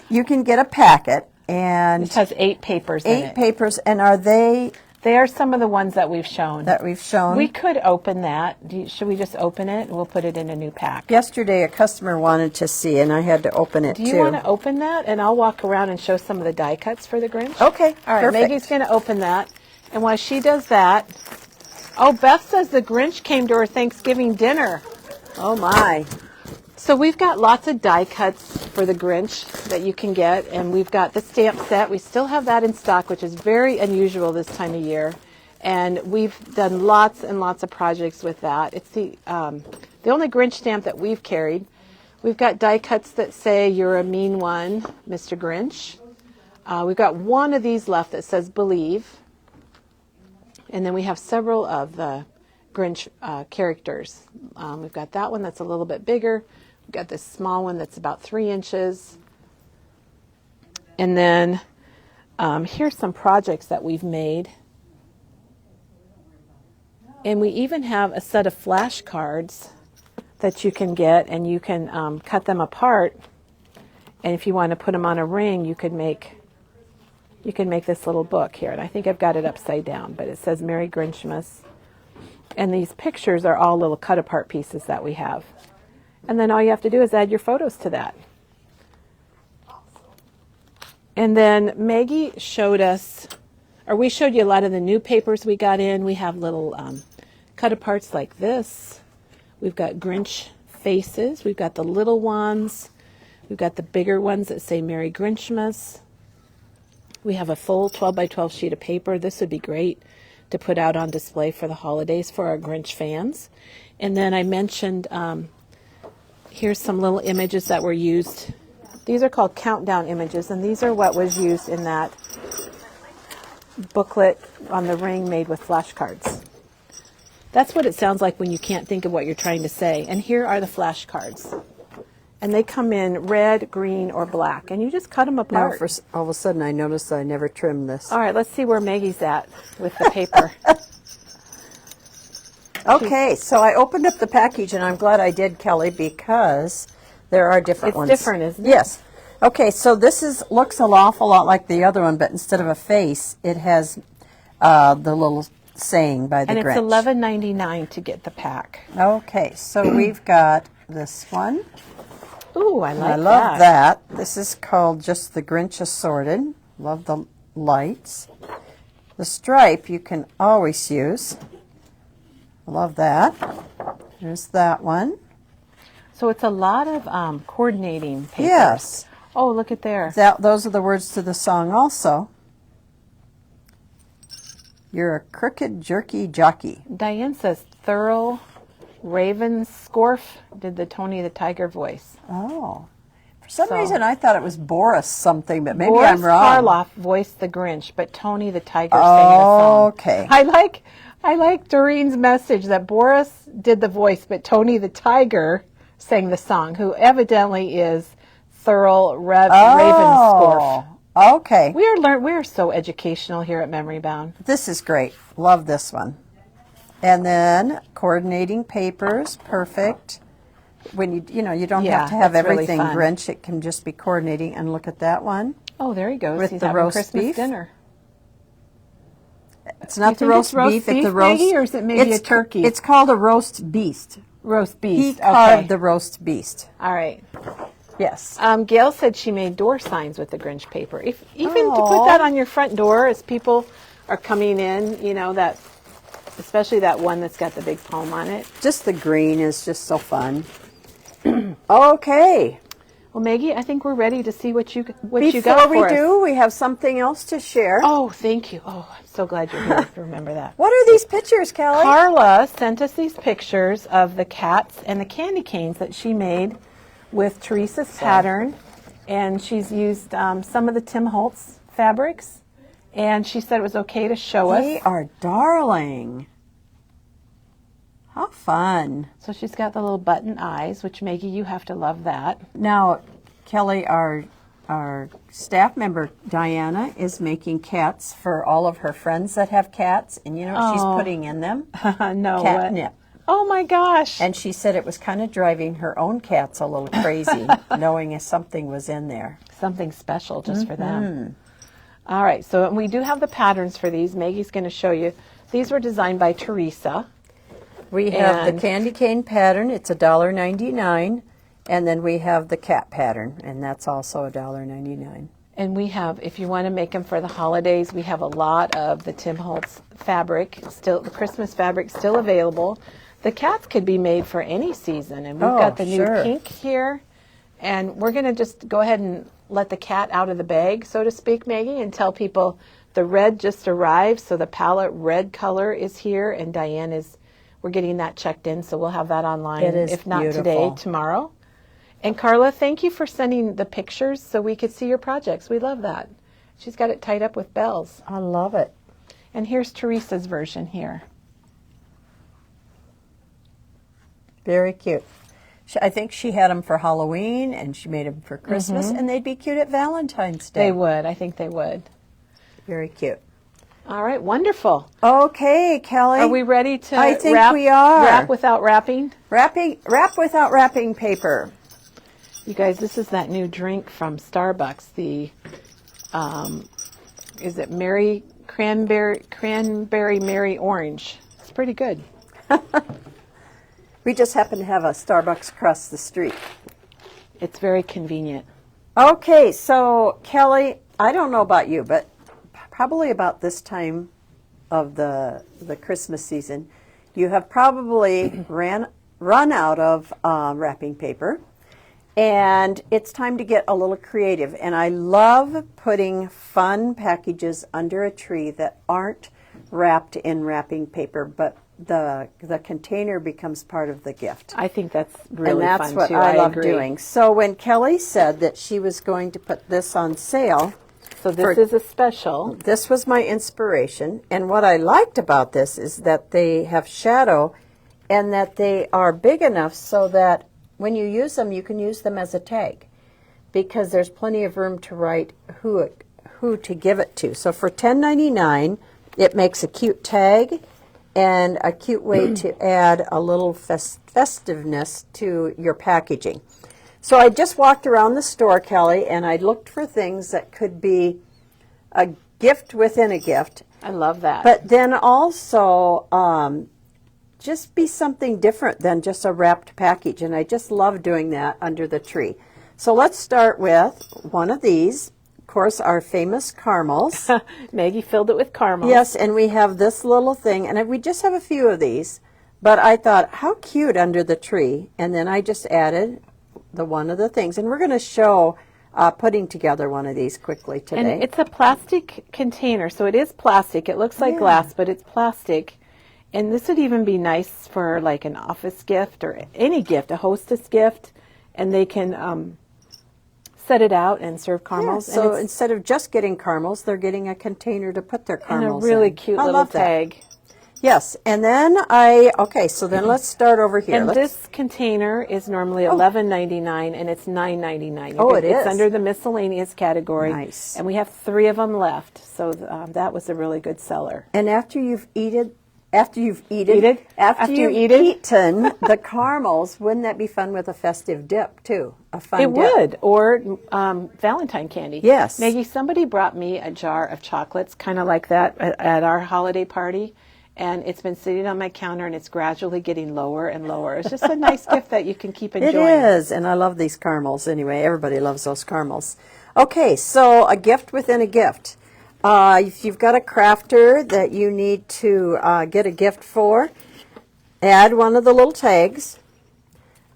you can get a packet and It has 8 papers in 8 it. papers. And are they They are some of the ones that we've shown. that we've shown. We could open that. Should we just open it? We'll put it in a new pack. Yesterday, a customer wanted to see, and I had to open it Do you too. want to open that? And I'll walk around and show some of the die cuts for the Grinch. Okay, All right, perfect. Maggie's going to open that. And while she does that, oh, Beth says the Grinch came to her Thanksgiving dinner. Oh my! So we've got lots of die cuts for the Grinch that you can get, and we've got the stamp set. We still have that in stock, which is very unusual this time of year. And we've done lots and lots of projects with that. It's the only Grinch stamp that we've carried. We've got die cuts that say, "You're a mean one, Mr. Grinch." We've got one of these left that says, "Believe." And then we have several of the Grinch characters. We've got that one that's a little bit bigger. We've got this small one that's about 3 inches. And then here's some projects that we've made. And we even have a set of flashcards that you can get, and you can cut them apart. And if you want to put them on a ring, you can make this little book here. And I think I've got it upside down, but it says Merry Grinchmas. And these pictures are all little cut apart pieces that we have. And then all you have to do is add your photos to that. And then Maggie showed us, or we showed you a lot of the new papers we got in. We have little cut aparts like this. We've got Grinch faces. We've got the little ones. We've got the bigger ones that say Merry Grinchmas. We have a full 12 by 12 sheet of paper. This would be great to put out on display for the holidays for our Grinch fans. And then I mentioned, here's some little images that were used. These are called countdown images, and these are what was used in that booklet on the ring made with flashcards. That's what it sounds like when you can't think of what you're trying to say. And here are the flashcards. And they come in red, green, or black. And you just cut them Now, apart. all of a sudden, I noticed that I never trimmed this. All right, let's see where Maggie's at with the paper. Okay, so I opened up the package, and I'm glad I did, Kelly, because there are different It's ones. different, isn't it? Yes. Okay, so this looks an awful lot like the other one, but instead of a face, it has the little saying by the And Grinch. it's $11.99 to get the pack. Okay, so we've got this one. Ooh, I like I love that. This is called just the Grinch Assorted. Love the lights. The stripe you can always use. I love that. There's that one. So it's a lot of coordinating papers. Yes. Oh, look at there. Those are the words to the song also. You're a crooked, jerky jockey. Diane says thorough Ravenscorf did the Tony the Tiger voice. Oh. For some reason, I thought it was Boris something, but maybe Boris I'm wrong. Karloff voiced the Grinch, but Tony the Tiger sang the song. Okay. I like Doreen's message that Boris did the voice, but Tony the Tiger sang the song, who evidently is Thurl Ravenscorf. Okay. We are so educational here at Memory Bound. This is great. Love this one. And then coordinating papers, perfect. When you don't Yeah, have to have that's really everything fun. Grinch. It can just be coordinating. And look at that one. Oh, there he goes. With He's the having roast Christmas beef. dinner. It's not the think roast it's roast beef. It's beef, the roast. Maggie, or is it maybe it's, a turkey? It's called a roast beast. Roast beef. He carved the roast beast. All right. Yes. Gail said she made door signs with the Grinch paper. Even to put that on your front door as people are coming in, that, especially that one that's got the big poem on it. Just the green is just so fun. Okay. Well, Maggie, I think we're ready to see what you got for Before we us. do, we have something else to share. Oh, thank you. Oh, I'm so glad you're here to remember that. What are these pictures, Kelly? Carla sent us these pictures of the cats and the candy canes that she made with Teresa's pattern, and she's used some of the Tim Holtz fabrics, and she said it was okay to show They us. are darling. How fun. So she's got the little button eyes, which Maggie, you have to love that. Now, Kelly, our staff member, Diana, is making cats for all of her friends that have cats, and you know what she's putting in them? No, Catnip. Oh my gosh. And she said it was kind of driving her own cats a little crazy, knowing if something was in there. Something special just for them. All right, so we do have the patterns for these. Maggie's going to show you. These were designed by Teresa. We have And- the candy cane pattern. It's $1.99. And then we have the cat pattern, and that's also $1.99. And we have, if you want to make them for the holidays, we have a lot of the Tim Holtz fabric, still the Christmas fabric still available. The cats could be made for any season, and we've got the new sure. pink here. And we're going to just go ahead and let the cat out of the bag, so to speak, Maggie, and tell people the red just arrived, so the palette red color is here, and Diane we're getting that checked in, so we'll have that online, It is if not beautiful. today, tomorrow. And Carla, thank you for sending the pictures so we could see your projects. We love that. She's got it tied up with bells. I love it. And here's Teresa's version here. Very cute. I think she had them for Halloween, and she made them for Christmas, and they'd be cute at Valentine's Day. They would. I think they would. Very cute. All right, wonderful. Okay, Kelly. Are we ready to I think wrap, we are. wrap without wrapping? Wrap without wrapping paper. You guys, this is that new drink from Starbucks. The, is it Cranberry Mary Orange? It's pretty good. We just happen to have a Starbucks across the street. It's very convenient. Okay, so Kelly, I don't know about you, but probably about this time of the Christmas season, you have probably run out of wrapping paper, and it's time to get a little creative. And I love putting fun packages under a tree that aren't wrapped in wrapping paper, but the container becomes part of the gift. I think that's really and that's fun what too. I love agree. doing. So when Kelly said that she was going to put this on sale, So this is a special. this was my inspiration. And what I liked about this is that they have shadow and that they are big enough so that when you use them, you can use them as a tag, because there's plenty of room to write who to give it to. So for $10.99, it makes a cute tag and a cute way to add a little festiveness to your packaging. So I just walked around the store, Kelly, and I looked for things that could be a gift within a gift, I love that. but then also just be something different than just a wrapped package. And I just love doing that under the tree. So let's start with one of these. Of course, our famous caramels. Maggie filled it with caramel. Yes, and we have this little thing, and we just have a few of these. But I thought, how cute under the tree. And then I just added one of the things. And we're going to show putting together one of these quickly today. And it's a plastic container, so it is plastic. It looks like glass, but it's plastic. And this would even be nice for like an office gift or any gift, a hostess gift. And they can set it out and serve caramels. Yeah, so and instead of just getting caramels, they're getting a container to put their a caramels really in. cute I little love that. tag. Yes, and then so then let's start over here. And Let's- this container is normally $11.99, and it's $9.99. Oh, it It's is. under the miscellaneous category. Nice. And we have 3 of them left, so that was a really good seller. And after you've eaten After you've eaten the caramels, wouldn't that be fun with a festive dip too? A fun It dip. would, or Valentine candy. Yes. Maggie, somebody brought me a jar of chocolates, kind of like that, at our holiday party, and it's been sitting on my counter, and it's gradually getting lower and lower. It's just a nice gift that you can keep enjoying. It is, and I love these caramels anyway. Everybody loves those caramels. Okay, so a gift within a gift. If you've got a crafter that you need to get a gift for, add one of the little tags.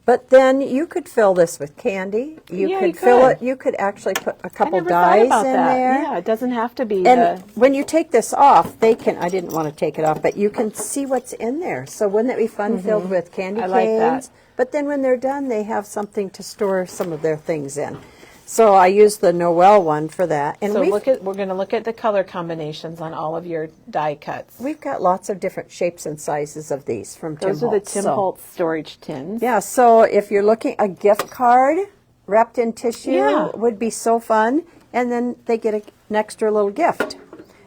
But then you could fill this with candy. Yeah, could you fill could. it. You could actually put a I couple never thought dies about in that. there. Yeah, it doesn't have to be And the... when you take this off, I didn't want to take it off, but you can see what's in there. So wouldn't it be fun filled with candy I canes? like that. But then when they're done, they have something to store some of their things in. So I used the Noel one for that. And So we've we're going to look at the color combinations on all of your die cuts. We've got lots of different shapes and sizes of these from Tim Those are Holtz. the Tim So- Holtz storage tins. Yeah, so if you're looking, a gift card wrapped in tissue Yeah. would be so fun. And then they get an extra little gift.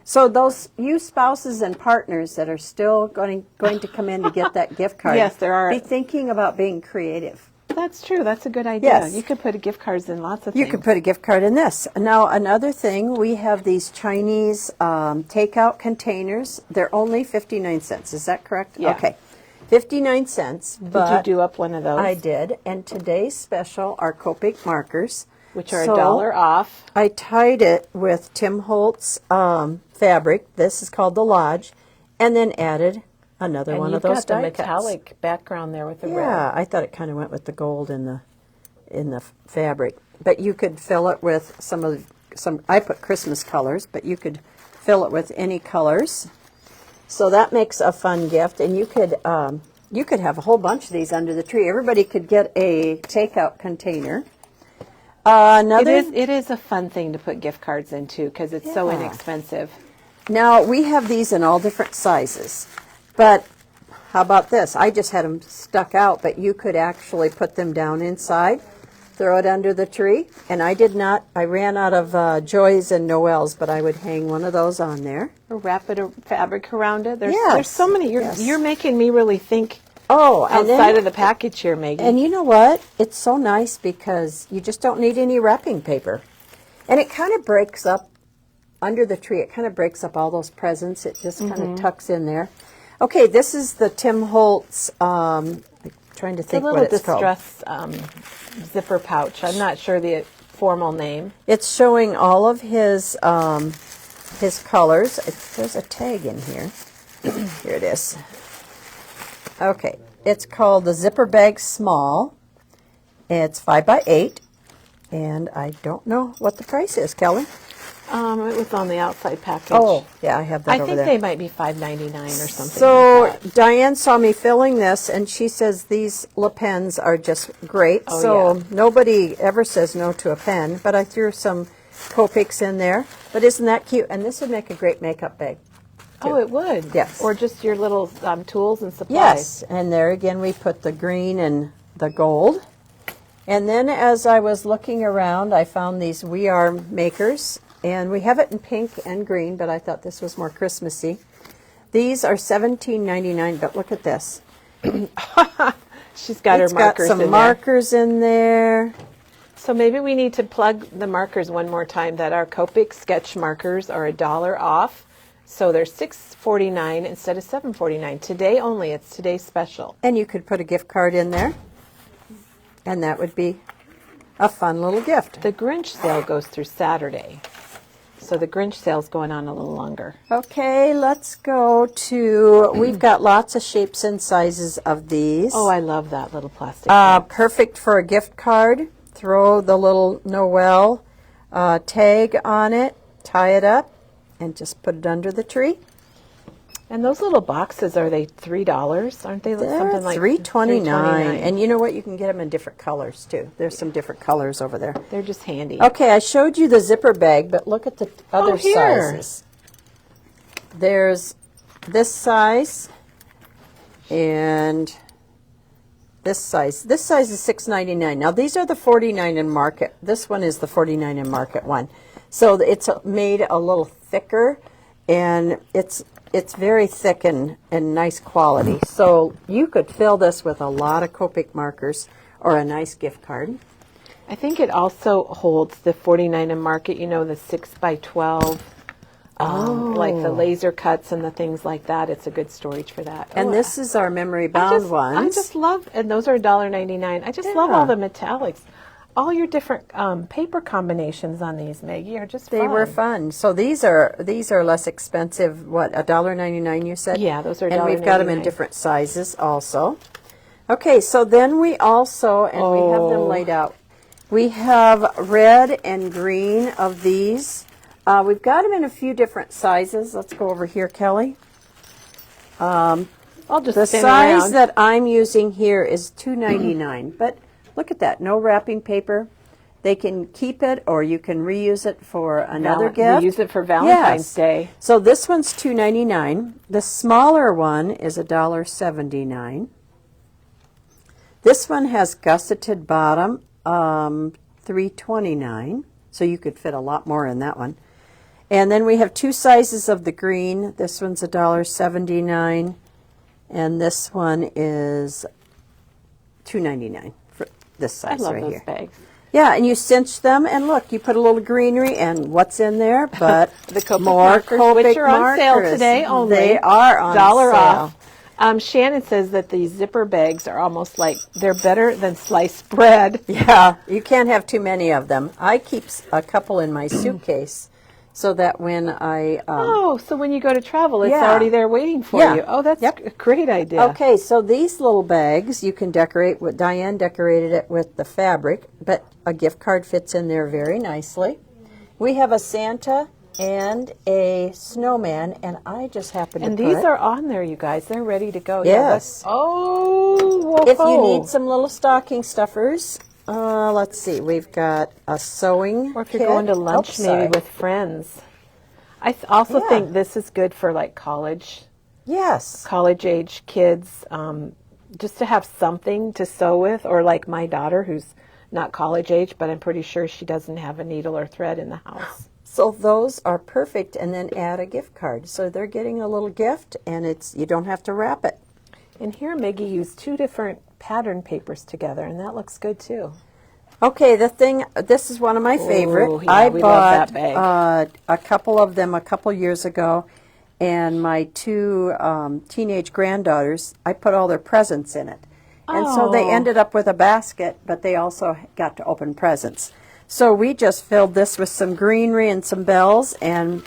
So those you spouses and partners that are still going to come in to get that gift card. Yes, there are. Be thinking about being creative. That's true. That's a good idea. Yes. You could put gift cards in lots of You things. could put a gift card in this. Now, another thing, we have these Chinese takeout containers. They're only 59 cents. Is that correct? Yeah. Okay. 59 cents. Did But you do up one of those? I did. And today's special are Copic markers. Which are So $1 off. I tied it with Tim Holtz fabric. This is called the Lodge. And then added another one of those you've got the die cuts. metallic background there with the red. Yeah, I thought it kind of went with the gold in the fabric. But you could fill it with some. I put Christmas colors, but you could fill it with any colors. So that makes a fun gift, and you could have a whole bunch of these under the tree. Everybody could get a takeout container. It is a fun thing to put gift cards into because it's so Yeah. inexpensive. Now, we have these in all different sizes, but how about this? I just had them stuck out, but you could actually put them down inside, throw it under the tree, and I ran out of Joy's and Noel's, but I would hang one of those on there. Or wrap it a fabric around it. There's Yes. so many. You're making me really think Oh, and outside then, of the package here, Maggie. and you know what? It's so nice because you just don't need any wrapping paper. And it kind of breaks up under the tree. It kind of breaks up all those presents. It just kind of tucks in there. Okay, this is the Tim Holtz, I'm trying to It's a think little what it's called. distress zipper pouch. I'm not sure the formal name. It's showing all of his colors. There's a tag in here. Here it is. Okay, it's called the Zipper Bag Small. It's 5 by 8, and I don't know what the price is, Kelly. It was on the outside package. Oh, yeah, I have that I over think there. they might be $5.99 or something. So like that. Diane saw me filling this, and she says these Le Pens are just great. Oh, so yeah. nobody ever says no to a pen, but I threw some Copics in there. But isn't that cute? And this would make a great makeup bag. Oh, it would. Yes. Or just your little tools and supplies. Yes, and there again we put the green and the gold. And then as I was looking around, I found these We Are makers, and we have it in pink and green, but I thought this was more Christmassy. These are $17.99, but look at this. She's got her It's markers got some in markers in there. So maybe we need to plug the markers one more time, that our Copic sketch markers are $1 off. So they're $6.49 instead of $7.49. Today only. It's today's special. And you could put a gift card in there, and that would be a fun little gift. The Grinch sale goes through Saturday. So the Grinch sale's going on a little longer. Okay, let's go to, we've got lots of shapes and sizes of these. Oh, I love that little plastic thing. Perfect for a gift card. Throw the little Noel tag on it, tie it up, and just put it under the tree. And those little boxes, are they $3? Aren't they They're something like $3.29. $3.29? And you know what? You can get them in different colors, too. There's some different colors over there. They're just handy. Okay, I showed you the zipper bag, but look at the other here. sizes. There's this size and this size. This size is $6.99. Now, these are the $49 in market. This one is the $49 in market one. So it's made a little thicker, and it's very thick and nice quality. So you could fill this with a lot of Copic markers or a nice gift card. I think it also holds the 49 in market, you know, the 6 by 12, like the laser cuts and the things like that. It's a good storage for that. And Oh, this is our memory bound ones. I just love, and those are $1.99. I just love all the metallics. All your different paper combinations on these, Maggie, are just fun. They were fun. So these are less expensive. What, $1.99 you said? Yeah, those are And we've got them in $1.99. different sizes also. Okay, so then we also, and we have them laid out. We have red and green of these. We've got them in a few different sizes. Let's go over here, Kelly. I'll just The spin size around. that I'm using here is $2.99, but look at that, no wrapping paper. They can keep it, or you can reuse it for another gift. Use it for Valentine's Day. So this one's $2.99. The smaller one is $1.79. This one has gusseted bottom, $3.29. So you could fit a lot more in that one. And then we have two sizes of the green. This one's $1.79, and this one is $2.99. this I size love right those here. bags. Yeah, and you cinch them, and look, you put a little greenery, and what's in there? But The Copic more markers, Copic which are on sale markers. today only. They are on $1 sale. off. Shannon says that these zipper bags are almost like they're better than sliced bread. Yeah, you can't have too many of them. I keep a couple in my suitcase so that when I... Oh, so when you go to travel, it's Yeah. already there waiting for Yeah. you. Oh, that's Yep. a great idea. Okay, so these little bags you can decorate. What Diane decorated it with the fabric, but a gift card fits in there very nicely. We have a Santa and a snowman, and I just happen And to these put... are on there, you guys. They're ready to go. Yes. Oh, If you need some little stocking stuffers, let's see, we've got a sewing Or if you're kit. going to lunch Oh, maybe sorry. with friends. I also Yeah. think this is good for like college Yes. age kids, just to have something to sew with, or like my daughter who's not college age, but I'm pretty sure she doesn't have a needle or thread in the house. So those are perfect, and then add a gift card. So they're getting a little gift, and you don't have to wrap it. And here Maggie used 2 different pattern papers together, and that looks good too. Okay, this is one of my favorite. yeah, I we bought love that bag. a couple of them a couple years ago, and my 2 teenage granddaughters, I put all their presents in it. And so they Oh. ended up with a basket, but they also got to open presents. So we just filled this with some greenery and some bells, and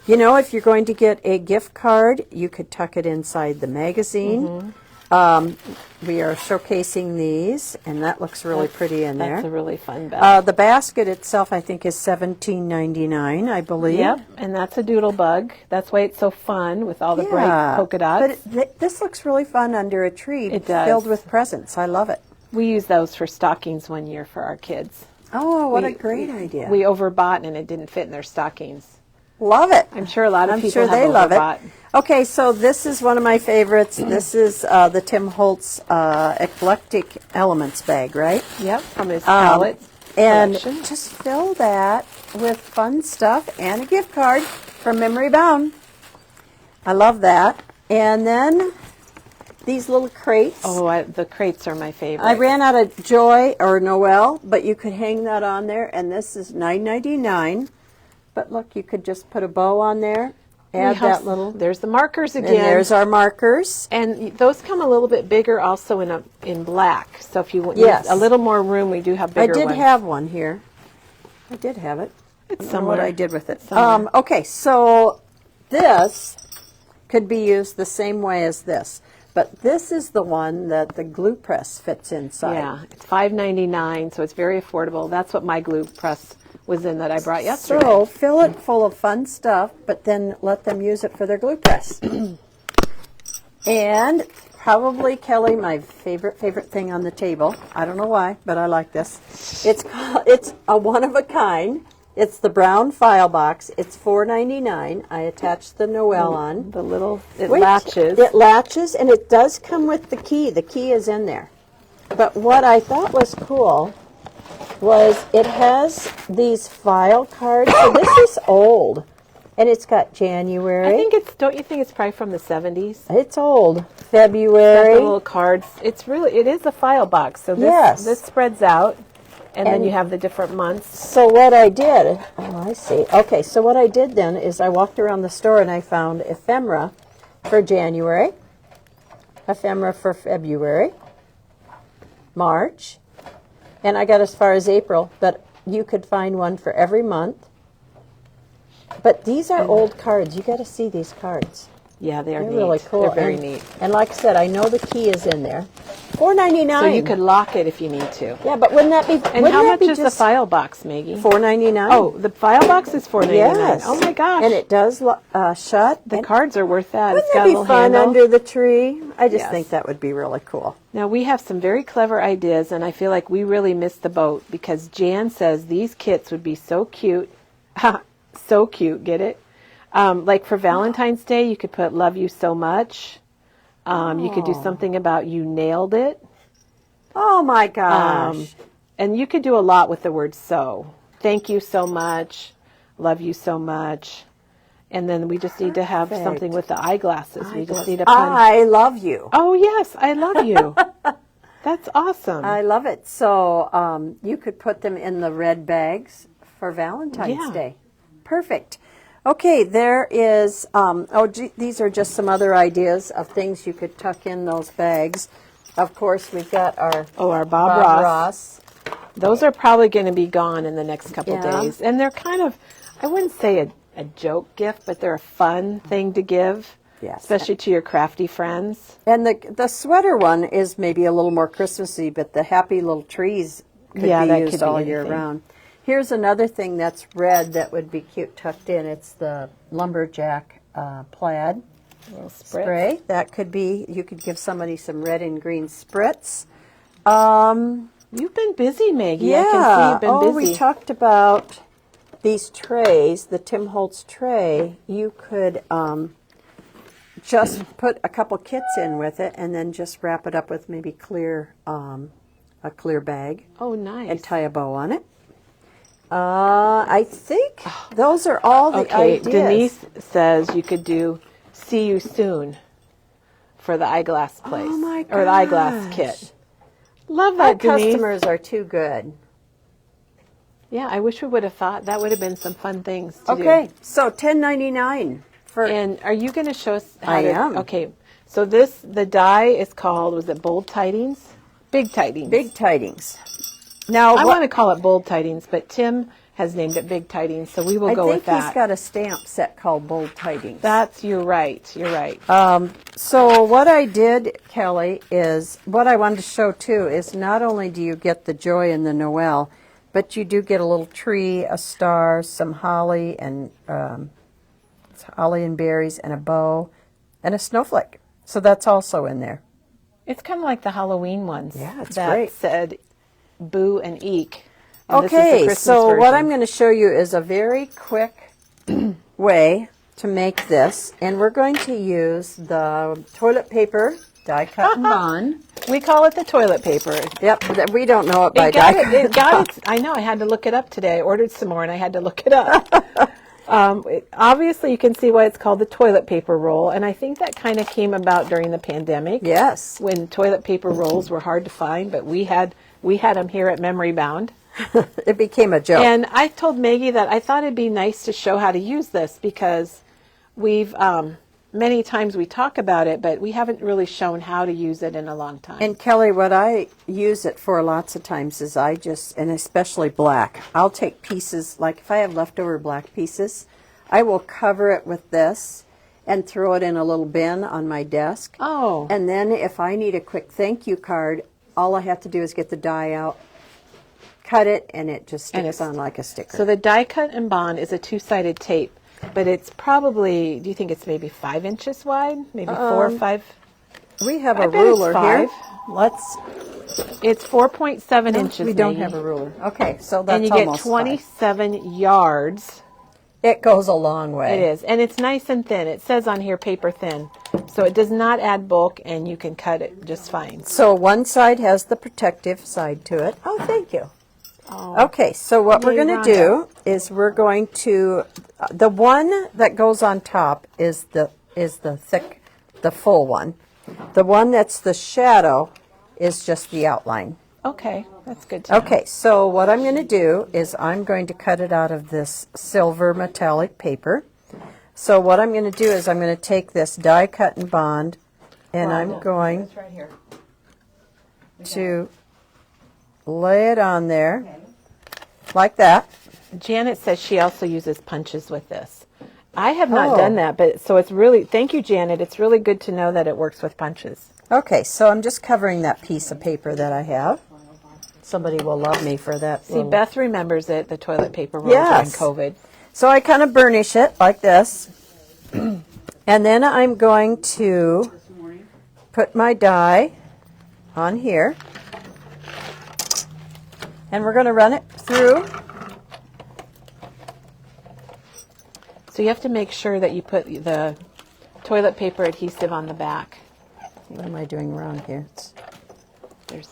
you know, if you're going to get a gift card, you could tuck it inside the magazine. We are showcasing these, and that looks really pretty in there. That's a really fun bag. The basket itself, I think, is $17.99, I believe. Yep, and that's a doodle bug. That's why it's so fun with all the bright Yeah, polka dots. but this looks really fun under a tree, It does. filled with presents. I love it. We used those for stockings one year for our kids. Oh, what a We- great idea! We overbought and it didn't fit in their stockings. love it. I'm sure a lot of I'm people sure have they love overbought. it. Okay, so this is one of my favorites. This is the Tim Holtz Eclectic Elements bag, right? Yep, from his palette And collection. just fill that with fun stuff and a gift card from Memory Bound. I love that. And then these little crates. Oh, the crates are my favorite. I ran out of Joy or Noel, but you could hang that on there, and this is $9.99. But look, you could just put a bow on there, add that little, There's the markers and again. there's our markers. And those come a little bit bigger also in black. So if you want Yes. a little more room, we do have I bigger did ones. have one here. I did have it. It's I don't know what somewhere. I did with it. Somewhere. Okay, so this could be used the same way as this, but this is the one that the glue press fits inside. Yeah, it's $5.99, so it's very affordable. That's what my glue press was in that I brought yesterday. So fill it full of fun stuff, but then let them use it for their glue press. And probably, Kelly, my favorite thing on the table. I don't know why, but I like this. It's a one of a kind. It's the brown file box. It's $4.99. I attached the Noel on. The little, it Wait, latches. It latches, and it does come with the key. The key is in there. But what I thought was cool was it has these file cards. So this is old, and it's got January. I think don't you think it's probably from the 70s? It's old. Got February. the little cards. It is a file box. So Yes. this spreads out, and then And- you have the different months. So what I did, I see. Okay, so what I did then is I walked around the store and I found ephemera for January, ephemera for February, March, and I got as far as April, but you could find one for every month. But these are old cards. You got to see these cards. Yeah, they are They're neat. really cool. They're very and, neat. And like I said, I know the key is in there. $4.99. So you could lock it if you need to. Yeah, but wouldn't that be? And how much is the file box, Maggie? $4.99. Oh, the file box is $4.99. Yes. Oh my gosh. And it does shut. the And cards are worth that. wouldn't It's got that a be little fun handle. under the tree? I just Yes. think that would be really cool. Now we have some very clever ideas, and I feel like we really missed the boat because Jan says these kits would be so cute. So cute, get it? Like for Valentine's Day, you could put "Love you so much." You could do something about "You nailed it," Oh my gosh. and you could do a lot with the word "so." Thank you so much. Love you so much. And then we just need to have Perfect. something with the eyeglasses. We just need a pen. I love you. Oh yes, I love you. That's awesome. I love it. So you could put them in the red bags for Valentine's Yeah. Day. Perfect. Okay, there is, these are just some other ideas of things you could tuck in those bags. Of course, we've got our our Bob Ross. Those are probably going to be gone in the next couple Yeah. days. And they're kind of, I wouldn't say a joke gift, but they're a fun thing to give. Yes. Especially to your crafty friends. And the sweater one is maybe a little more Christmassy, but the happy little trees could Yeah, be that used could be all year anything. round. Here's another thing that's red that would be cute tucked in. It's the lumberjack plaid Little spritz. spray. That could be, you could give somebody some red and green spritz. You've been busy, Maggie. I can see you've been busy. We talked about these trays, the Tim Holtz tray. You could just put a couple kits in with it and then just wrap it up with maybe a clear bag Oh, nice. and tie a bow on it. I think those are all the Okay, ideas. Denise says you could do "See You Soon" for the eyeglass place, Oh my or the eyeglass gosh. kit. Love Our that, Denise. customers are too good. Yeah, I wish we would have thought that would have been some fun things to do. Okay, so $10.99 for And are you going to show us how I to? am. Okay, so the die is called, was it Bold Tidings? Big Tidings. Big Tidings. Now, I want to call it Bold Tidings, but Tim has named it Big Tidings, so we will I go think with that. he's got a stamp set called Bold Tidings. You're right. You're right. So what I did, Kelly, is what I wanted to show too is not only do you get the joy in the Noel, but you do get a little tree, a star, some holly and berries, and a bow, and a snowflake. So that's also in there. It's kind of like the Halloween ones. Yeah, it's that great. said boo and eek. And this is the Okay, Christmas so what version. I'm going to show you is a very quick way to make this, and we're going to use the toilet paper die cut and bond. We call it the toilet paper. Yep, we don't know it by It got die it. It cut. got it. I know. I had to look it up today. I ordered some more, and I had to look it up. Obviously, you can see why it's called the toilet paper roll, and I think that kind of came about during the pandemic. Yes. When toilet paper rolls were hard to find, but we had them here at Memory Bound. It became a joke. And I told Maggie that I thought it'd be nice to show how to use this because we've many times we talk about it, but we haven't really shown how to use it in a long time. And Kelly, what I use it for lots of times is and especially black, I'll take pieces, like if I have leftover black pieces, I will cover it with this and throw it in a little bin on my desk. Oh. And then if I need a quick thank you card, all I have to do is get the die out, cut it, and it just sticks on like a sticker. So the die cut and bond is a two-sided tape, but it's probably, do you think it's maybe 5 inches wide? Maybe 4 or 5? we have I a bet it's ruler here. 5. It's 4.7 inches. We don't Maggie. have a ruler. Okay, so that's And you get almost 27 yards. It goes a long way. It is, and it's nice and thin. It says on here paper thin, so it does not add bulk, and you can cut it just fine. So one side has the protective side to it. Oh, thank you. Oh. Okay, so what we're Yay, going to do is we're going to, the one that goes on top is the thick, the full one. The one that's the shadow is just the outline. Okay, that's good to know. Okay, so what I'm going to do is I'm going to cut it out of this silver metallic paper. So what I'm going to do is I'm going to take this die cut and bond, and I'm going It's right here. to lay it on there like that. Janet says she also uses punches with this. I have not Oh. done that, but so it's really, thank you, Janet. It's really good to know that it works with punches. Okay, so I'm just covering that piece of paper that I have. Somebody will love me for that. See, little- Beth remembers it, the toilet paper roll Yes. during COVID. So I kind of burnish it like this. And then I'm going to put my die on here. And we're going to run it through. So you have to make sure that you put the toilet paper adhesive on the back. What am I doing wrong here? There's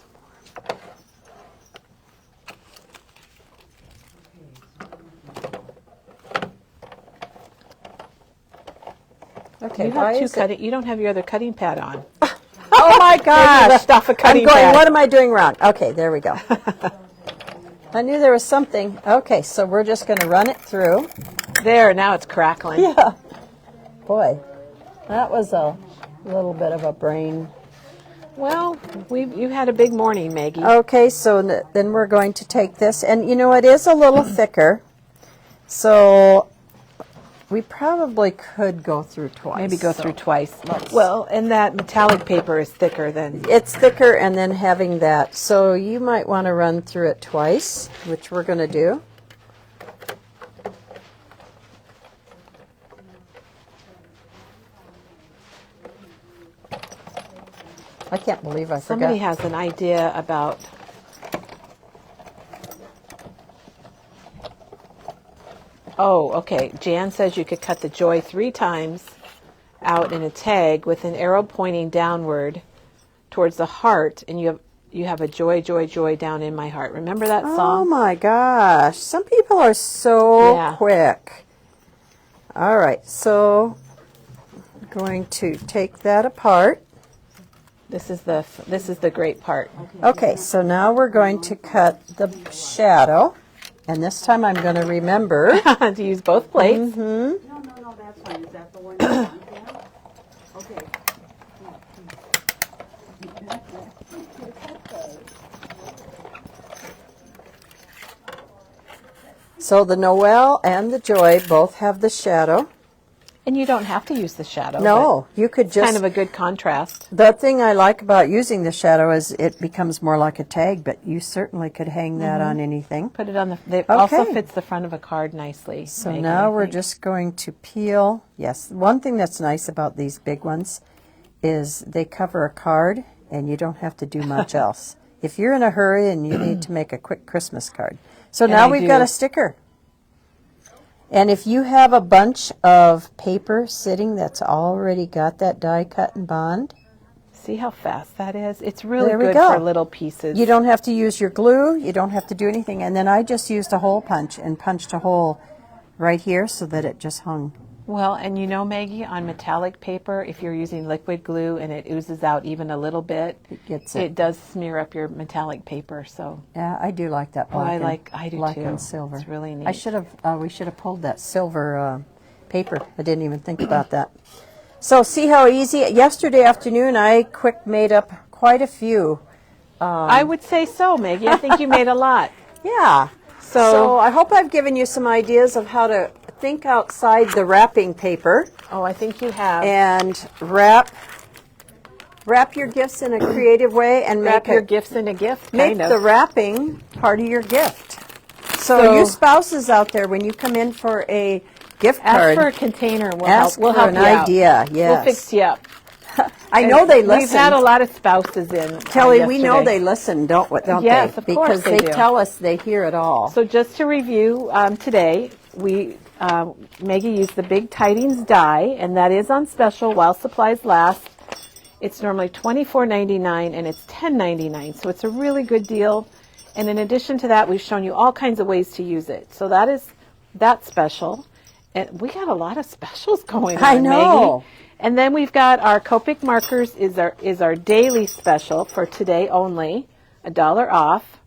Okay, you why have two is it- cutting. You don't have your other cutting pad on. Oh my my gosh. left off a cutting I'm going, pad. what am I doing wrong? Okay, there we go. I knew there was something. Okay, so we're just going to run it through. There, now it's crackling. Yeah. Boy, that was a little bit of a brain. Well, you had a big morning, Maggie. Okay, so then we're going to take this. And, you know, it is a little thicker. So we probably could go through twice. Maybe go through twice. Well, and that metallic paper is thicker than... It's thicker and then having that. So you might want to run through it twice, which we're going to do. I can't believe I Somebody forgot. has an idea about... Oh, okay. Jan says you could cut the joy 3 times out in a tag with an arrow pointing downward towards the heart, and you have a joy, joy, joy down in my heart. Remember that Oh song? my gosh. Some people are so Yeah. quick. All right, so I'm going to take that apart. This is the great part. Okay, so now we're going to cut the shadow. And this time I'm going to remember. To use both plates. No, that's fine. Is that the one you want? Yeah? Okay. So the Noel and the Joy both have the shadow. And you don't have to use the shadow. No, you could but just... kind of a good contrast. The thing I like about using the shadow is it becomes more like a tag, but you certainly could hang that on anything. Put it on the... It also Okay. fits the front of a card nicely. So Maggie, now I we're think. just going to peel. Yes, one thing that's nice about these big ones is they cover a card and you don't have to do much else. If you're in a hurry and you need to make a quick Christmas card. So And now I we've do. got a sticker. And if you have a bunch of paper sitting that's already got that die cut and bond, See how fast that is? It's really There we good go. for little pieces. you don't have to use your glue, you don't have to do anything. And then I just used a hole punch and punched a hole right here so that it just hung. Well, and you know, Maggie, on metallic paper, if you're using liquid glue and it oozes out even a little bit, It gets it. it does smear up your metallic paper. So Yeah, I do like that Oh, I black. do black too. and silver. It's really I neat. should have. We should have pulled that silver paper. I didn't even think about that. So see how easy. Yesterday afternoon, I quick made up quite a few. I would say so, Maggie. I think you made a lot. Yeah. So I hope I've given you some ideas of how to think outside the wrapping paper Oh, I think you have. and wrap your gifts in a creative way and Wrap make your it. gifts in a gift, Make kind of. the wrapping part of your gift. So, So- you spouses out there, when you come in for a gift Ask card, for a container. We'll ask help. We'll for help an you out. idea. We'll Yes, fix you up. I know they listen. We've had a lot of spouses in. Kelly, we know yesterday. they listen, don't Yes, they? of course Because they do. tell us they hear it all. So just to review, today Maggie used the Big Tidings die, and that is on special while supplies last. It's normally $24.99 and it's $10.99, so it's a really good deal. And in addition to that, we've shown you all kinds of ways to use it. So that's special. And we got a lot of specials going on, I know. Maggie. And then we've got our Copic markers is our daily special for today only, $1 off.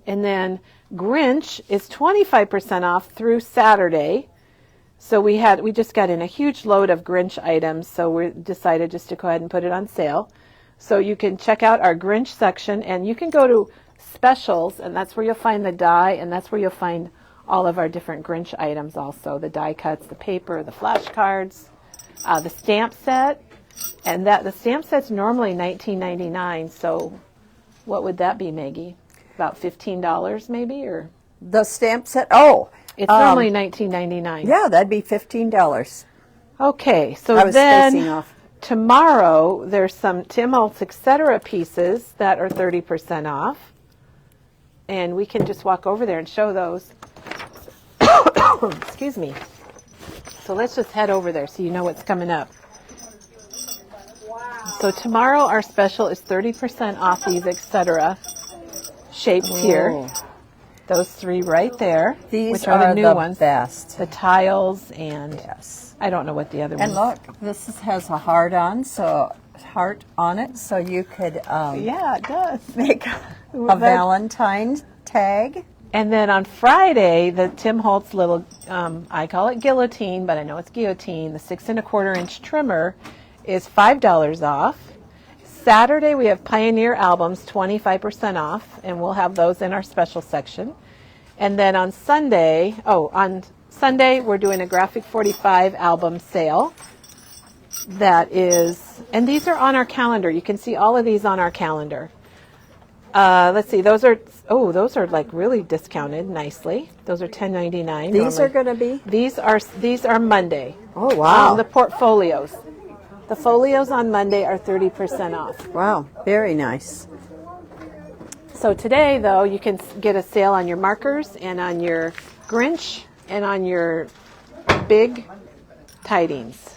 And then Grinch is 25% off through Saturday. So we just got in a huge load of Grinch items, so we decided just to go ahead and put it on sale. So you can check out our Grinch section, and you can go to specials, and that's where you'll find the die, and that's where you'll find all of our different Grinch items also, the die cuts, the paper, the flashcards, the stamp set, and the stamp set's normally $19.99, so what would that be, Maggie? About $15 maybe, or? The stamp set. Oh, It's normally $19.99. yeah, that'd be $15. Okay, so I was then spacing off. tomorrow there's some Tim Holtz Etc. pieces that are 30% off. And we can just walk over there and show those. Excuse me. So let's just head over there so you know what's coming up. So tomorrow our special is 30% off these Etc. shapes here. Those 3 right there, These which are the new ones. best. The tiles and Yes. I don't know what the other And ones. look, this has a heart on, so heart on it, so you could Yeah, it does. make a Valentine tag. And then on Friday, the Tim Holtz little, I call it guillotine, but I know it's guillotine, the 6 1/4 inch trimmer is $5 off. Saturday, we have Pioneer albums, 25% off, and we'll have those in our special section. And then on Sunday, we're doing a Graphic 45 album sale. That is, and these are on our calendar. You can see all of these on our calendar. Let's see, those are like really discounted nicely. Those are $10.99. These are going to be? These are Monday. Oh, wow. The portfolios. The folios on Monday are 30% off. Wow, very nice. So today, though, you can get a sale on your markers and on your Grinch and on your big tidings.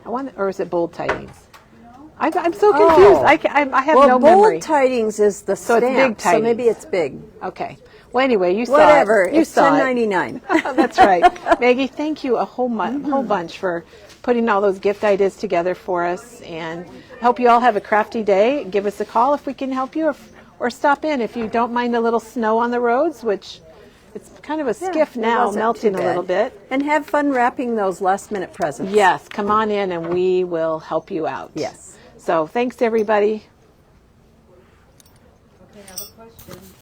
Or is it bold tidings? I'm so confused. I have no memory. Bold tidings is the So stamp, it's big so tidings. maybe it's big. Okay. Well, anyway, you saw Whatever, it. You it's saw it. $10.99. That's right. Maggie, thank you a whole bunch for putting all those gift ideas together for us. And I hope you all have a crafty day. Give us a call if we can help you, or stop in if you don't mind a little snow on the roads, which it's kind of a skiff it now, wasn't melting too a bad. little bit. And have fun wrapping those last-minute presents. Yes, come on in and we will help you out. Yes. So thanks, everybody.